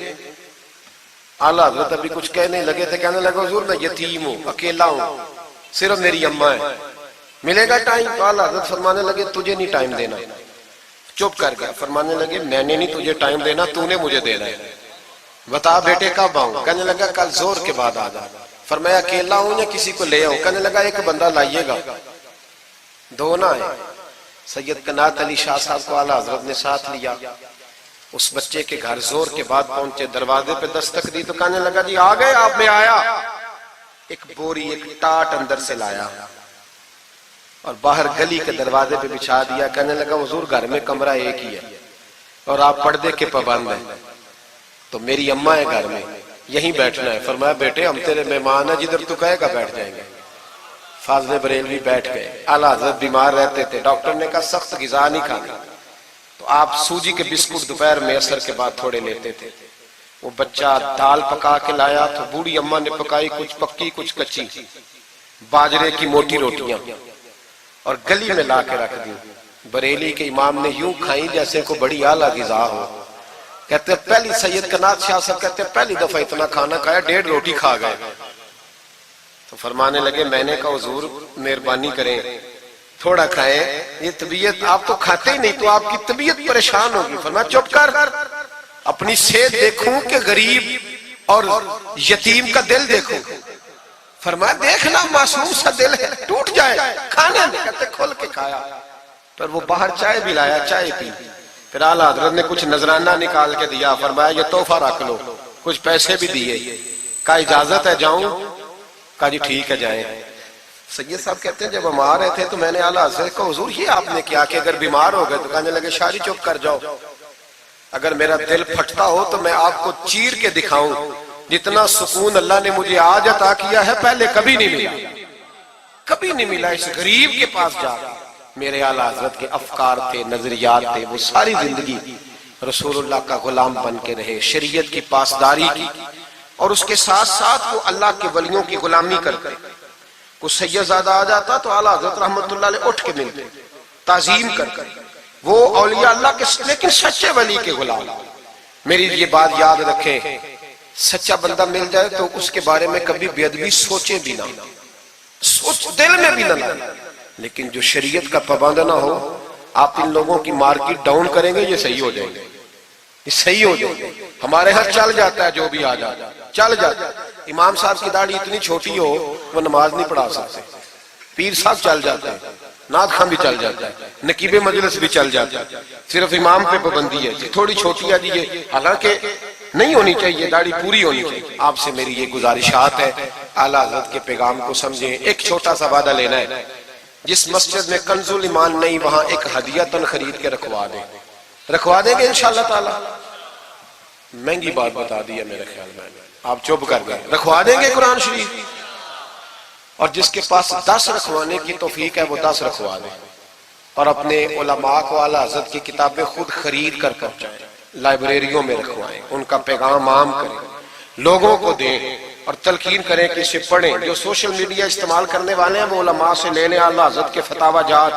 اعلیٰ حضرت ابھی کچھ کہنے لگے تھے، کہنے لگا حضور میں یتیم ہوں، اکیلا ہوں، صرف میری اماں ہے، ملے گا ٹائم؟ تو اعلیٰ حضرت فرمانے لگے تجھے نہیں ٹائم دینا، چپ کر گیا، فرمانے لگے میں نے نہیں تجھے ٹائم دینا، تو نے مجھے دینا ہے، بتا بیٹے کب آؤں؟ کہنے لگا کل زور کے بعد آ جا۔ فرمایا اکیلا ہوں یا کسی کو لے آؤں؟ کہنے لگا ایک بندہ لائیے گا، دو نہ آئے۔ سید قنات علی شاہ صاحب کو اعلیٰ حضرت نے ساتھ لیا، اس بچے کے گھر زور کے بعد پہنچے، دروازے پہ دستک دی تو کہنے لگا جی آ گئے آپ؟ میں آیا۔ ایک بوری ایک ٹاٹ اندر سے لایا اور باہر گلی کے دروازے پہ بچھا دیا، کہنے لگا حضور گھر میں کمرہ ایک ہی ہے اور آپ پردے کے پابند ہیں، تو میری اماں ہے گھر میں، یہیں بیٹھنا ہے۔ فرمایا بیٹے ہم تیرے مہمان ہیں، جدھر تو کہے گا بیٹھ جائیں گے۔ فاضل بریلوی بیٹھ گئے۔ اعلیٰ حضرت بیمار رہتے تھے، ڈاکٹر نے کہا سخت غذا نہیں کھانا، تو آپ سوجی کے بسکٹ دوپہر میں عصر کے بعد تھوڑے لیتے تھے۔ وہ بچہ دال پکا کے لایا تو بوڑھی اماں نے پکائی، کچھ پکی کچھ کچی، باجرے کی موٹی روٹیاں، اور گلی میں لا کے رکھ دی۔ بریلی کے امام نے یوں کھائیں جیسے کو بڑی اعلیٰ غذا ہو۔ کہتے ہیں پہلی سید قنات شاہ صاحب کہتے ہیں پہلی دفعہ اتنا کھانا کھایا، 1.5 روٹی کھا گئے۔ تو فرمانے لگے میں نے کہا حضور مہربانی کریں تھوڑا کھائیں، یہ طبیعت آپ تو کھاتے ہی نہیں تو آپ کی طبیعت پریشان ہوگی۔ فرمایا چپ کر، اپنی صحت دیکھوں کہ غریب اور یتیم کا دل دیکھوں؟ فرمایا دیکھنا معصوم سا دل ہے، ٹوٹ جائے کھانے میں۔ کہتے کھول کے کھایا، پھر وہ باہر چائے بھی لایا، چائے پی، پھر اعلیٰ حضرت نے کچھ نذرانہ نکال کے دیا، فرمایا یہ تحفہ رکھ لو، کچھ پیسے بھی دیے، کہا اجازت ہے جاؤں؟ کہا جی ٹھیک ہے جائیں۔ سید صاحب کہتے ہیں جب ہم آ رہے تھے تو میں نے اعلیٰ حضرت کو حضور یہ آپ نے کیا کہ اگر بیمار ہو گئے؟ تو کہنے لگے شاہ جی چپ کر جاؤ، اگر میرا دل پھٹتا ہو تو میں آپ کو چیر کے دکھاؤں، جتنا سکون اللہ نے مجھے آج عطا کیا ہے پہلے کبھی نہیں ملا، کبھی نہیں ملا۔ اس غریب کے پاس جا، میرے اعلیٰ حضرت کے افکار تھے، نظریات تھے، وہ ساری زندگی رسول اللہ کا غلام بن کے رہے، شریعت کی پاسداری کی، اور اس کے ساتھ ساتھ وہ اللہ کے ولیوں کی غلامی کرتے۔ کوئی سید زادہ آ جاتا تو اعلیٰ حضرت رحمت اللہ علیہ اٹھ کے ملتے، تعظیم کرتے، وہ اولیاء اللہ کے لیکن سچے ولی کے غلام۔ میری یہ بات یاد رکھیں، سچا بندہ مل جائے تو اس کے بارے میں کبھی بے ادبی سوچے بھی نہ، سوچ دل میں بھی نہ لائے، لیکن جو شریعت کا پابند نہ ہو، آپ ان لوگوں کی مارکیٹ ڈاؤن کریں گے یہ صحیح ہو جائیں گے، یہ صحیح ہو جائیں گے۔ ہمارے ہاں چل جاتا ہے جو بھی آ جاتا ہے، چل جاتا ہے۔ امام صاحب کی داڑھی اتنی چھوٹی ہو وہ نماز نہیں پڑھا سکتے، پیر صاحب چل جاتے ہیں، نعت خواں بھی چل جاتا ہے، نقیب مجلس بھی چل جاتا ہے، صرف امام پہ پابندی ہے تھوڑی چھوٹی ہے جی یہ، حالانکہ نہیں ہونی چاہیے، داڑھی پوری ہونی چاہیے۔ آپ سے میری یہ گزارشات ہے، اعلیٰ حضرت کے پیغام کو سمجھیں۔ ایک چھوٹا سا وعدہ لینا ہے، جس مسجد میں کنز الایمان نہیں وہاں ایک ہدیتاً خرید کے رکھوا دیں گے انشاءاللہ تعالی۔ مہنگی بات بتا دی ہے میرے خیال میں، آپ چپ کر گئے، رکھوا دیں گے قرآن شریف، اور جس کے پاس 10 رکھوانے کی توفیق ہے وہ 10 رکھوا دیں، اور اپنے علماء کو اعلیٰ حضرت کی کتابیں خود خرید کر پہنچائیں، لائبریریوں میں رکھوائیں، ان کا پیغام عام کریں، لوگوں کو دیں اور تلقین کریں کہ اسے پڑھیں۔ جو سوشل میڈیا استعمال کرنے والے ہیں وہ علماء سے لے لیں اعلیٰ حضرت کے فتاوی جات،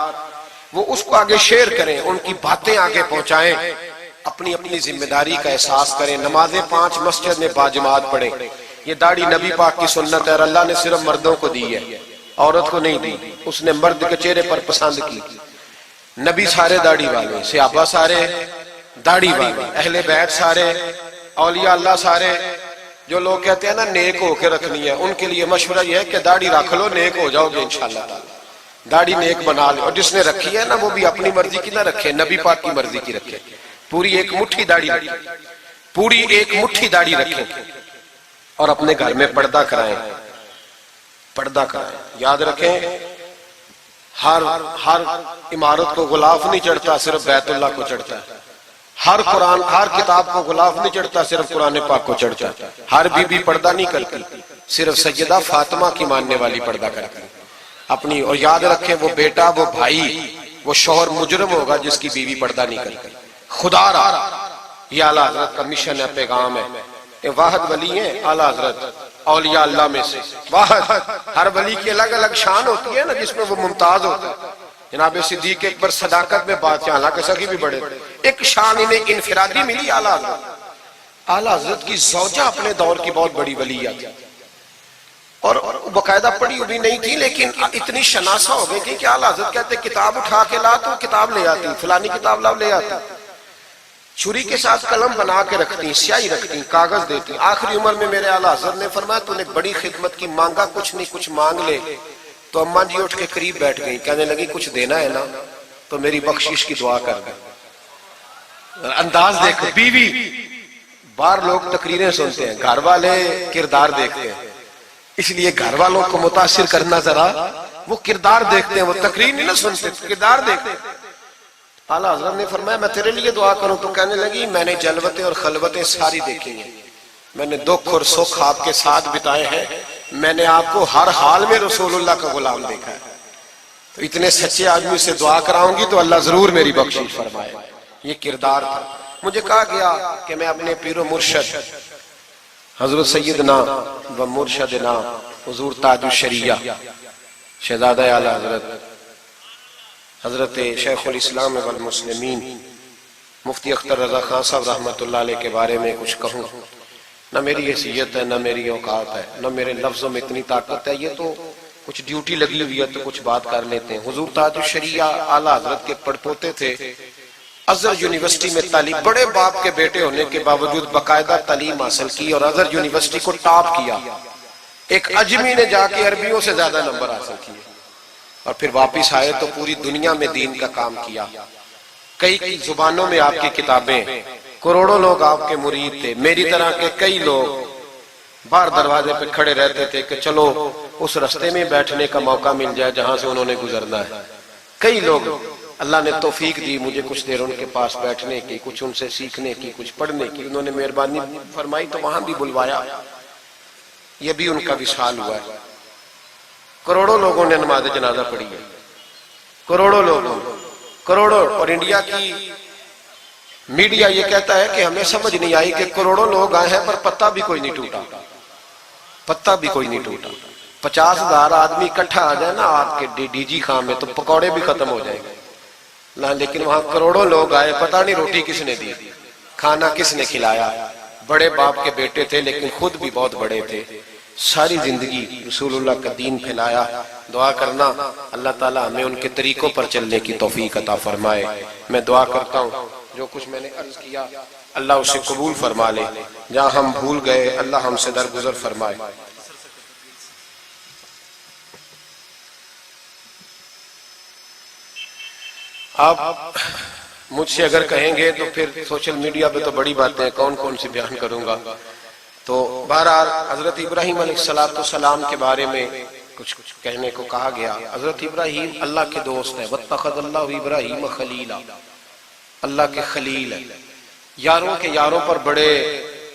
وہ اس کو آگے شیئر کریں، ان کی باتیں آگے پہنچائیں، اپنی اپنی ذمہ داری کا احساس کریں، نمازیں 5 مسجد میں باجماعت پڑھیں۔ یہ داڑھی نبی پاک کی سنت ہے اور اللہ نے صرف مردوں کو دی ہے، عورت کو نہیں دی، اس نے مرد کے چہرے پر پسند کی۔ نبی سارے داڑھی والے، صحابہ سارے داڑھی والے، اہل بیت سارے، اولیاء اللہ سارے۔ جو لوگ کہتے ہیں نا نیک ہو کے رکھنی ہے، ان کے لیے مشورہ یہ ہے کہ داڑھی رکھ لو، نیک ہو جاؤ گے انشاءاللہ تعالی۔ داڑھی نیک بنا لو، اور جس نے رکھی ہے نا وہ بھی اپنی مرضی کی نہ رکھے، نبی پاک کی مرضی کی رکھے۔ پوری ایک مٹھی داڑھی رکھے، پوری ایک مٹھی داڑھی رکھے، اور اپنے گھر میں پردہ کرائیں، پردہ کرائیں۔ یاد رکھیں ہر عمارت کو غلاف نہیں چڑھتا، صرف بیت اللہ کو چڑھتا ہے۔ ہر قرآن، ہر کتاب کو غلاف نہیں چڑھتا، صرف قرآن پاک کو چڑھتا ہے۔ ہر بی بی پردہ نہیں کرتی، صرف سیدہ فاطمہ کی ماننے والی پردہ کرتی اپنی۔ اور یاد رکھیں وہ بیٹا، وہ بھائی، وہ شوہر مجرم ہوگا جس کی بیوی پردہ نہیں کرتی۔ خدا را یہ اعلیٰ حضرت کا مشن ہے، پیغام ہے۔ یہ واحد ولی ہیں اعلیٰ حضرت اولیاء اللہ میں سے، واحد۔ ہر ولی کی الگ الگ شان ہوتی ہے نا، جس میں وہ ممتاز ہوتا ہے۔ جناب صدیق اکبر صداقت میں بات، حالانکہ سخی بھی بڑے، ایک شان انہیں انفرادی ملی اعلیٰ حضرت۔ اعلیٰ حضرت کی زوجہ اپنے دور کی بہت بڑی ولی تھی، اور باقاعدہ پڑھی ہوئی نہیں تھی، لیکن اتنی شناسہ ہو گئی تھی کہ اعلیٰ حضرت کہتے کتاب اٹھا کے لا تو کتاب لے آتی، فلانی کتاب لاؤ لے آتی، چھری کے ساتھ قلم بنا کے رکھتی، سیاہی رکھتی، کاغذ دیتی۔ آخری عمر میں میرے اعلیٰ حضرت نے فرمایا تو نے بڑی خدمت کی، مانگا کچھ نہیں، کچھ مانگ لے۔ تو اماں جی اٹھ کے قریب بیٹھ گئی، کہنے لگی کچھ دینا ہے نا تو میری بخشش کی دعا کر دیں۔ انداز دیکھو، بیوی، باہر لوگ تقریریں سنتے ہیں، گھر والے کردار دیکھتے ہیں، اس لیے گھر والوں کو متاثر کرنا، ذرا وہ کردار دیکھتے ہیں، وہ تقریر نہیں نہ سنتے، کردار دیکھتے ہیں۔ اعلیٰ حضرت نے فرمایا میں تیرے لیے دعا کروں؟ تو کہنے لگی میں نے جلوتیں اور خلوتیں ساری دیکھی ہیں، میں نے دکھ اور سکھ آپ کے ساتھ بتائے ہیں، میں نے آپ کو ہر حال میں رسول اللہ کا غلام دیکھا ہے، تو اتنے سچے آدمی سے دعا کراؤں گی تو اللہ ضرور میری بخشش فرمائے۔ یہ کردار تھا۔ مجھے کہا گیا کہ میں اپنے پیر و مرشد حضرت سیدنا و مرشدنا حضور تاج الشریعہ شہزادہ اعلیٰ حضرت شیخ الاسلام والمسلمین مفتی اختر رضا خان صاحب رحمۃ اللہ علیہ کے بارے میں کچھ کہوں، نہ میری حیثیت ہے، نہ میری اوقات ہے، نہ میرے لفظوں میں اتنی طاقت ہے۔ یہ تو کچھ ڈیوٹی لگی ہوئی ہے تو کچھ بات کر لیتے ہیں۔ حضور تاج الشریعہ اعلیٰ حضرت کے پڑپوتے تھے، ازہر یونیورسٹی میں تعلیم، بڑے باپ کے بیٹے ہونے کے باوجود باقاعدہ تعلیم حاصل کی اور ازہر یونیورسٹی کو ٹاپ کیا۔ ایک اجمی نے جا کے عربیوں سے زیادہ نمبر حاصل کیے، اور پھر واپس آئے تو پوری دنیا میں دین کا کام کیا۔ کئی زبانوں میں آپ کی کتابیں، کروڑوں لوگ آپ کے مرید تھے۔ میری طرح کے کئی لوگ باہر دروازے پہ کھڑے رہتے تھے کہ چلو اس رستے میں بیٹھنے کا موقع مل جائے جہاں سے انہوں نے گزرنا ہے۔ کئی لوگ اللہ نے توفیق دی مجھے کچھ دیر ان کے پاس بیٹھنے کی، کچھ ان سے سیکھنے کی، کچھ پڑھنے کی، انہوں نے مہربانی فرمائی تو وہاں بھی بلوایا۔ یہ بھی ان کا وصال ہوا ہے۔ کروڑوں لوگوں نے نماز جنازہ پڑھی ہے، کروڑوں لوگوں، کروڑوں۔ اور انڈیا کی میڈیا یہ کہتا ہے کہ ہمیں سمجھ نہیں آئی کہ کروڑوں لوگ آئے ہیں پر پتہ بھی کوئی نہیں ٹوٹا، پتہ بھی کوئی نہیں ٹوٹا۔ 50,000 آدمی اکٹھا آ جائے نا آپ کے ڈی جی خان میں تو پکوڑے بھی ختم ہو جائیں گے، لیکن وہاں کروڑوں لوگ آئے، پتہ نہیں روٹی کس نے دی، کھانا کس نے کھلایا۔ بڑے باپ کے بیٹے تھے لیکن خود بھی بہت بڑے تھے، ساری زندگی رسول اللہ کا دین پھیلایا۔ دعا کرنا اللہ تعالیٰ ہمیں ان کے طریقوں پر چلنے کی توفیق عطا فرمائے۔ میں دعا کرتا ہوں جو کچھ میں نے عرض کیا اللہ اسے قبول فرما لے، جہاں ہم بھول گئے اللہ ہم سے درگزر فرمائے۔ آپ مجھ سے اگر کہیں گے تو پھر سوشل میڈیا پہ تو بڑی باتیں کون کون سی بیان کروں گا، تو بہرحال حضرت ابراہیم علیہ السلام کے بارے میں کچھ کہنے کو کہا گیا۔ حضرت ابراہیم اللہ کے دوست ہیں، واتخذ اللہ ابراہیم خلیلا، اللہ کے خلیل ہے۔ یاروں کے یاروں پر بڑے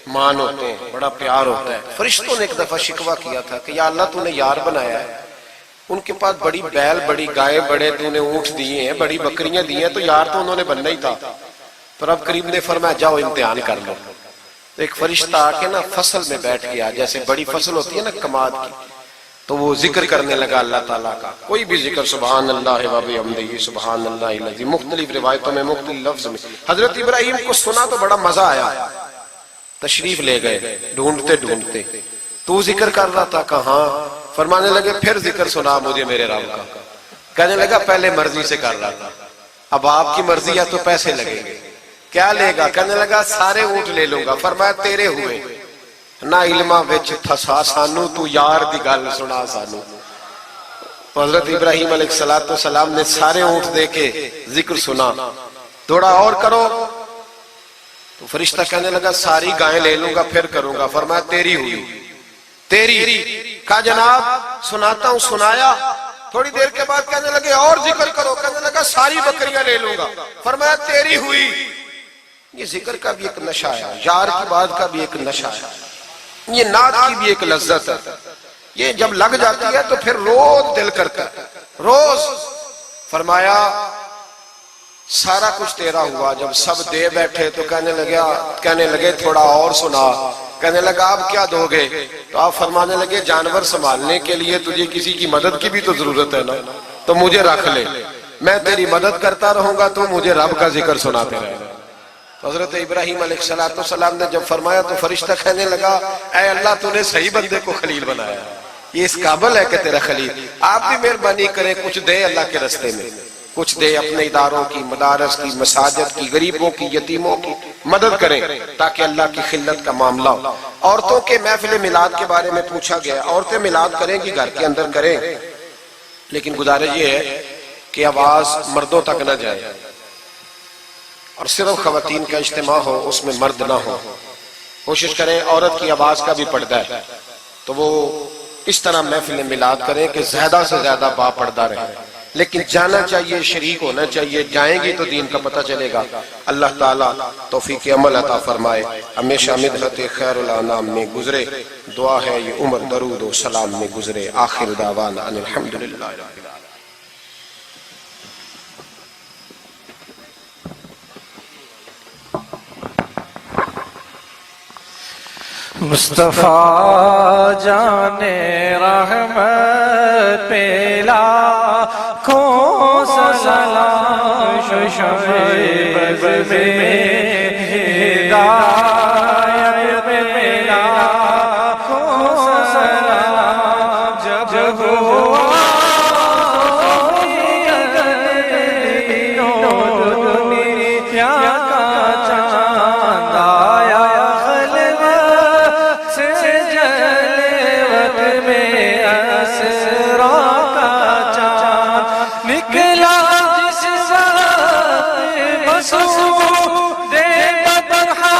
مان ہوتے ہیں، بڑا پیار ہوتا ہے۔ فرشتوں نے ایک دفعہ شکوہ کیا تھا کہ یا اللہ تو نے یار بنایا ہے ان کے پاس بڑی بیل، بڑی گائے، بڑے تو انہیں اونٹ دیے ہیں، بڑی بکریاں دی ہیں، تو یار تو انہوں نے بننا ہی تھا. پر اب کریم نے فرمایا جاؤ امتحان کر لو. تو ایک فرشتہ آ کے نا فصل میں بیٹھ گیا، جیسے بڑی فصل ہوتی ہے نا کماد کی، تو وہ ذکر کرنے لگا اللہ تعالیٰ کا. کوئی بھی ذکر، سبحان اللہ و بحمدہ، سبحان اللہ العظیم، مختلف روایتوں میں مختلف لفظ میں. حضرت ابراہیم کو سنا تو بڑا مزہ آیا، تشریف لے گئے ڈھونڈتے ڈھونڈتے. تو ذکر کر رہا تھا، کہاں؟ فرمانے لگے پھر ذکر سنا مجھے میرے رب کا. کہنے لگا پہلے مرضی سے کر رہا تھا، اب آپ کی مرضی ہے تو پیسے لگیں گے. کیا لے گا؟ کہنے لگا سارے اونٹ لے لوں گا. فرمایا تیرے ہوئے نہ علمہ وچ تھسا سانو، تو یار دی گل سنا سانو. حضرت ابراہیم علیہ السلام نے سارے اونٹ دے کے ذکر سنا. تھوڑا اور کرو. تو فرشتہ کہنے لگا ساری گائیں لے لوں گا پھر کروں گا. فرمایا تیری ہوئی، تیری. کہا جناب سناتا ہوں. سنایا. تھوڑی دیر کے بعد کہنے لگے اور ذکر کرو. کہنے لگا ساری بکریاں لے لوں گا. فرمایا تیری ہوئی. یہ ذکر کا بھی ایک نشہ ہے، یار کی بات کا بھی ایک نشہ ہے، یہ نعت کی بھی ایک لذت ہے. یہ جب لگ جاتی ہے تو پھر روز دل کرتا ہے، روز. فرمایا سارا کچھ تیرا ہوا. جب سب دے بیٹھے تو کہنے لگے تھوڑا اور سنا. کہنے لگا آپ کیا دو گے؟ تو آپ فرمانے لگے جانور سنبھالنے کے لیے تجھے کسی کی مدد کی بھی تو ضرورت ہے نا، تو مجھے رکھ لے، میں تیری مدد کرتا رہوں گا تو مجھے رب کا ذکر سناتے رہے. حضرت ابراہیم علیہ السلام نے جب فرمایا تو فرشتہ کہنے لگا اے اللہ تو نے صحیح بندے کو خلیل بنایا، یہ اس قابل ہے کہ تیرا خلیل. آپ بھی مہربانی کریں کچھ دے اللہ کے رستے میں، کچھ دے اپنے اداروں کی، مدارس کی، مساجد کی، غریبوں کی، یتیموں کی مدد کریں تاکہ اللہ کی خلت کا معاملہ ہو. عورتوں کے محفل میلاد کے بارے میں پوچھا گیا. عورتیں میلاد کریں گی گھر کے اندر کریں، لیکن گزارش یہ ہے کہ آواز مردوں تک نہ جائے اور صرف خواتین کا اجتماع ہو، اس میں مرد نہ ہو. کوشش کریں عورت کی آواز کا بھی پردہ ہے تو وہ اس طرح محفل میلاد کریں کہ زیادہ سے زیادہ با پردہ رہے. لیکن جانا چاہیے، شریک ہونا چاہیے. جائیں گی تو دین کا پتہ چلے گا. اللہ تعالیٰ توفیق عمل عطا فرمائے. ہمیشہ مدحت خیر الانام میں گزرے. دعا ہے یہ عمر درود و سلام میں گزرے. آخر دعوانا ان الحمدللہ رب العالمین. مصطفیٰ جان رحمت پہ لاکھوں سلام، شعیب میں ہدایت پہ لاکھوں سلام. جب ہوا دنیا کا چاند آیا نکلا جس ساتھ مسعود بدرہا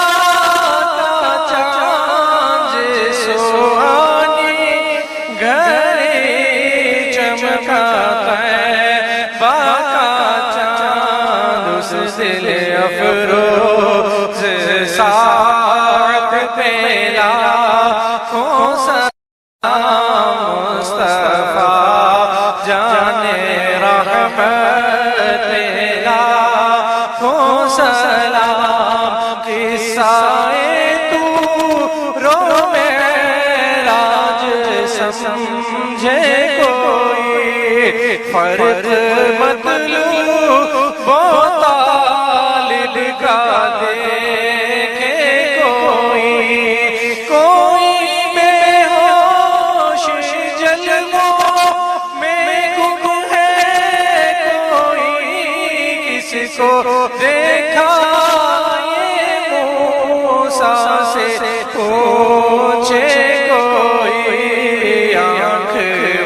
کا چاند، سوانی گھڑی چمکا طیبہ کا چاند، اس دل افروز ساعت پہ لاکھوں سلام. مصطفیٰ جان رحمت پہ لاکھوں سلام. قصہ طور و معراج سمجھے کوئی، فرق مطلوب و طالب کا دیکھے کوئی. کوئی بے ہوش جلووں میں گم ہے، کوئی کس کو دیکھا یہ موسیٰ سے پوچھے کوئی. آنکھ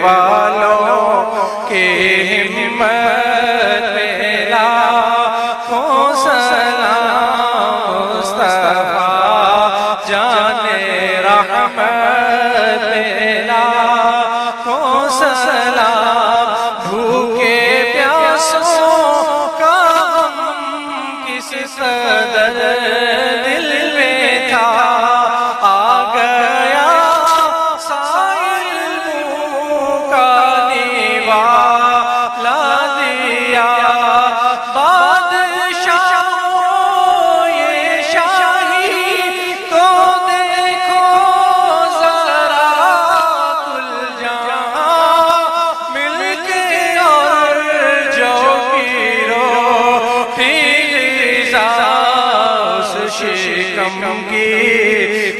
والوں کے ہمت پہ لاکھوں سلام. مصطفیٰ جان رحمت پہ لاکھوں سلام. بھوکے پیاسوں کا غم کس قدر دل میں تھا، آ گیا سائل کا کی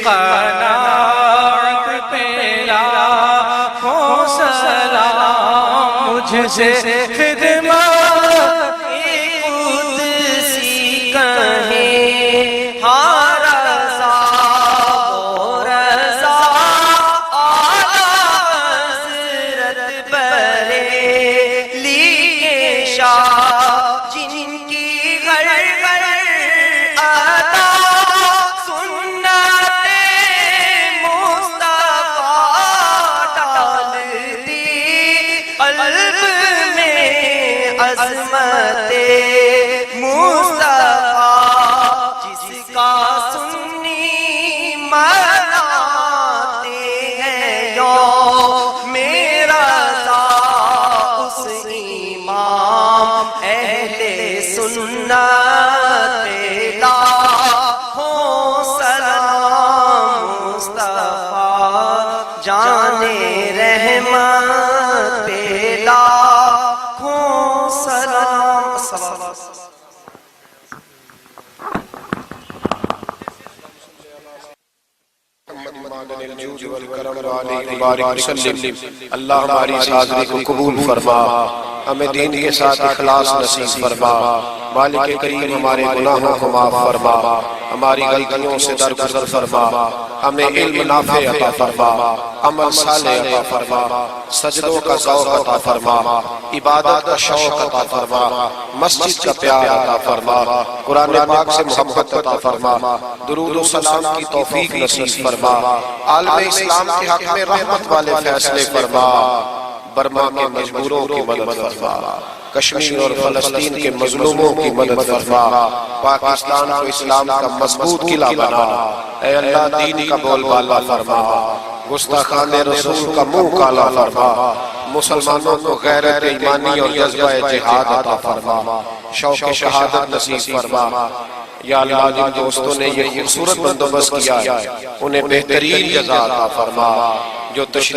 قناعت پہ لاکھوں سلام، مجھ سے خدمت قدسی کہیں ہاں رضا و رضا اعلیٰ حضرت بریلی کے شاہ، جن کی گھر گھر عطا سنت مصطفیٰ ڈالتی قلب میں عظمت مصطفیٰ، جس کا سنی مناتے ہیں یوم رضا، اس امام اہل سنت لاکھوں سلام، مصطفیٰ جانے رحمت پہ لاکھوں سلام۔ اللہ ہماری اس حاضری کو قبول فرما، ہمیں دین کے ساتھ اخلاص نصیب فرما، مالک کریم ہمارے گناہوں کو معاف فرما، ہماری غلطیوں سے درگزر فرما، ہمیں علم نافع عطا فرما، عمل صالح عطا فرما، سجدوں کا ذوق عطا فرما، عبادت کا شوق عطا فرما، مسجد کا پیار عطا فرما، قرآن پاک سے محبت عطا فرما، درود و سلام کی توفیق نصیب فرما، عالم اسلام کے حق میں رحمت والے فیصلے فرما، برما کے مجبوروں کی مدد فرما، کشمیر اور فلسطین کے مظلوموں کی مدد فرما، پاکستان کو اسلام کا مضبوط قلعہ بنا، اے اللہ دین کا بول بالا فرما، گستاخان رسول کا منہ کالا فرما، مسلمانوں کو غیرت ایمانی اور جذبہ جہاد عطا فرما، شوق شہادت نصیب فرما۔ یا اللہ جن دوستوں نے یہ خوبصورت بندوبست کیا ہے انہیں بہترین جزا عطا فرما، جو تشریف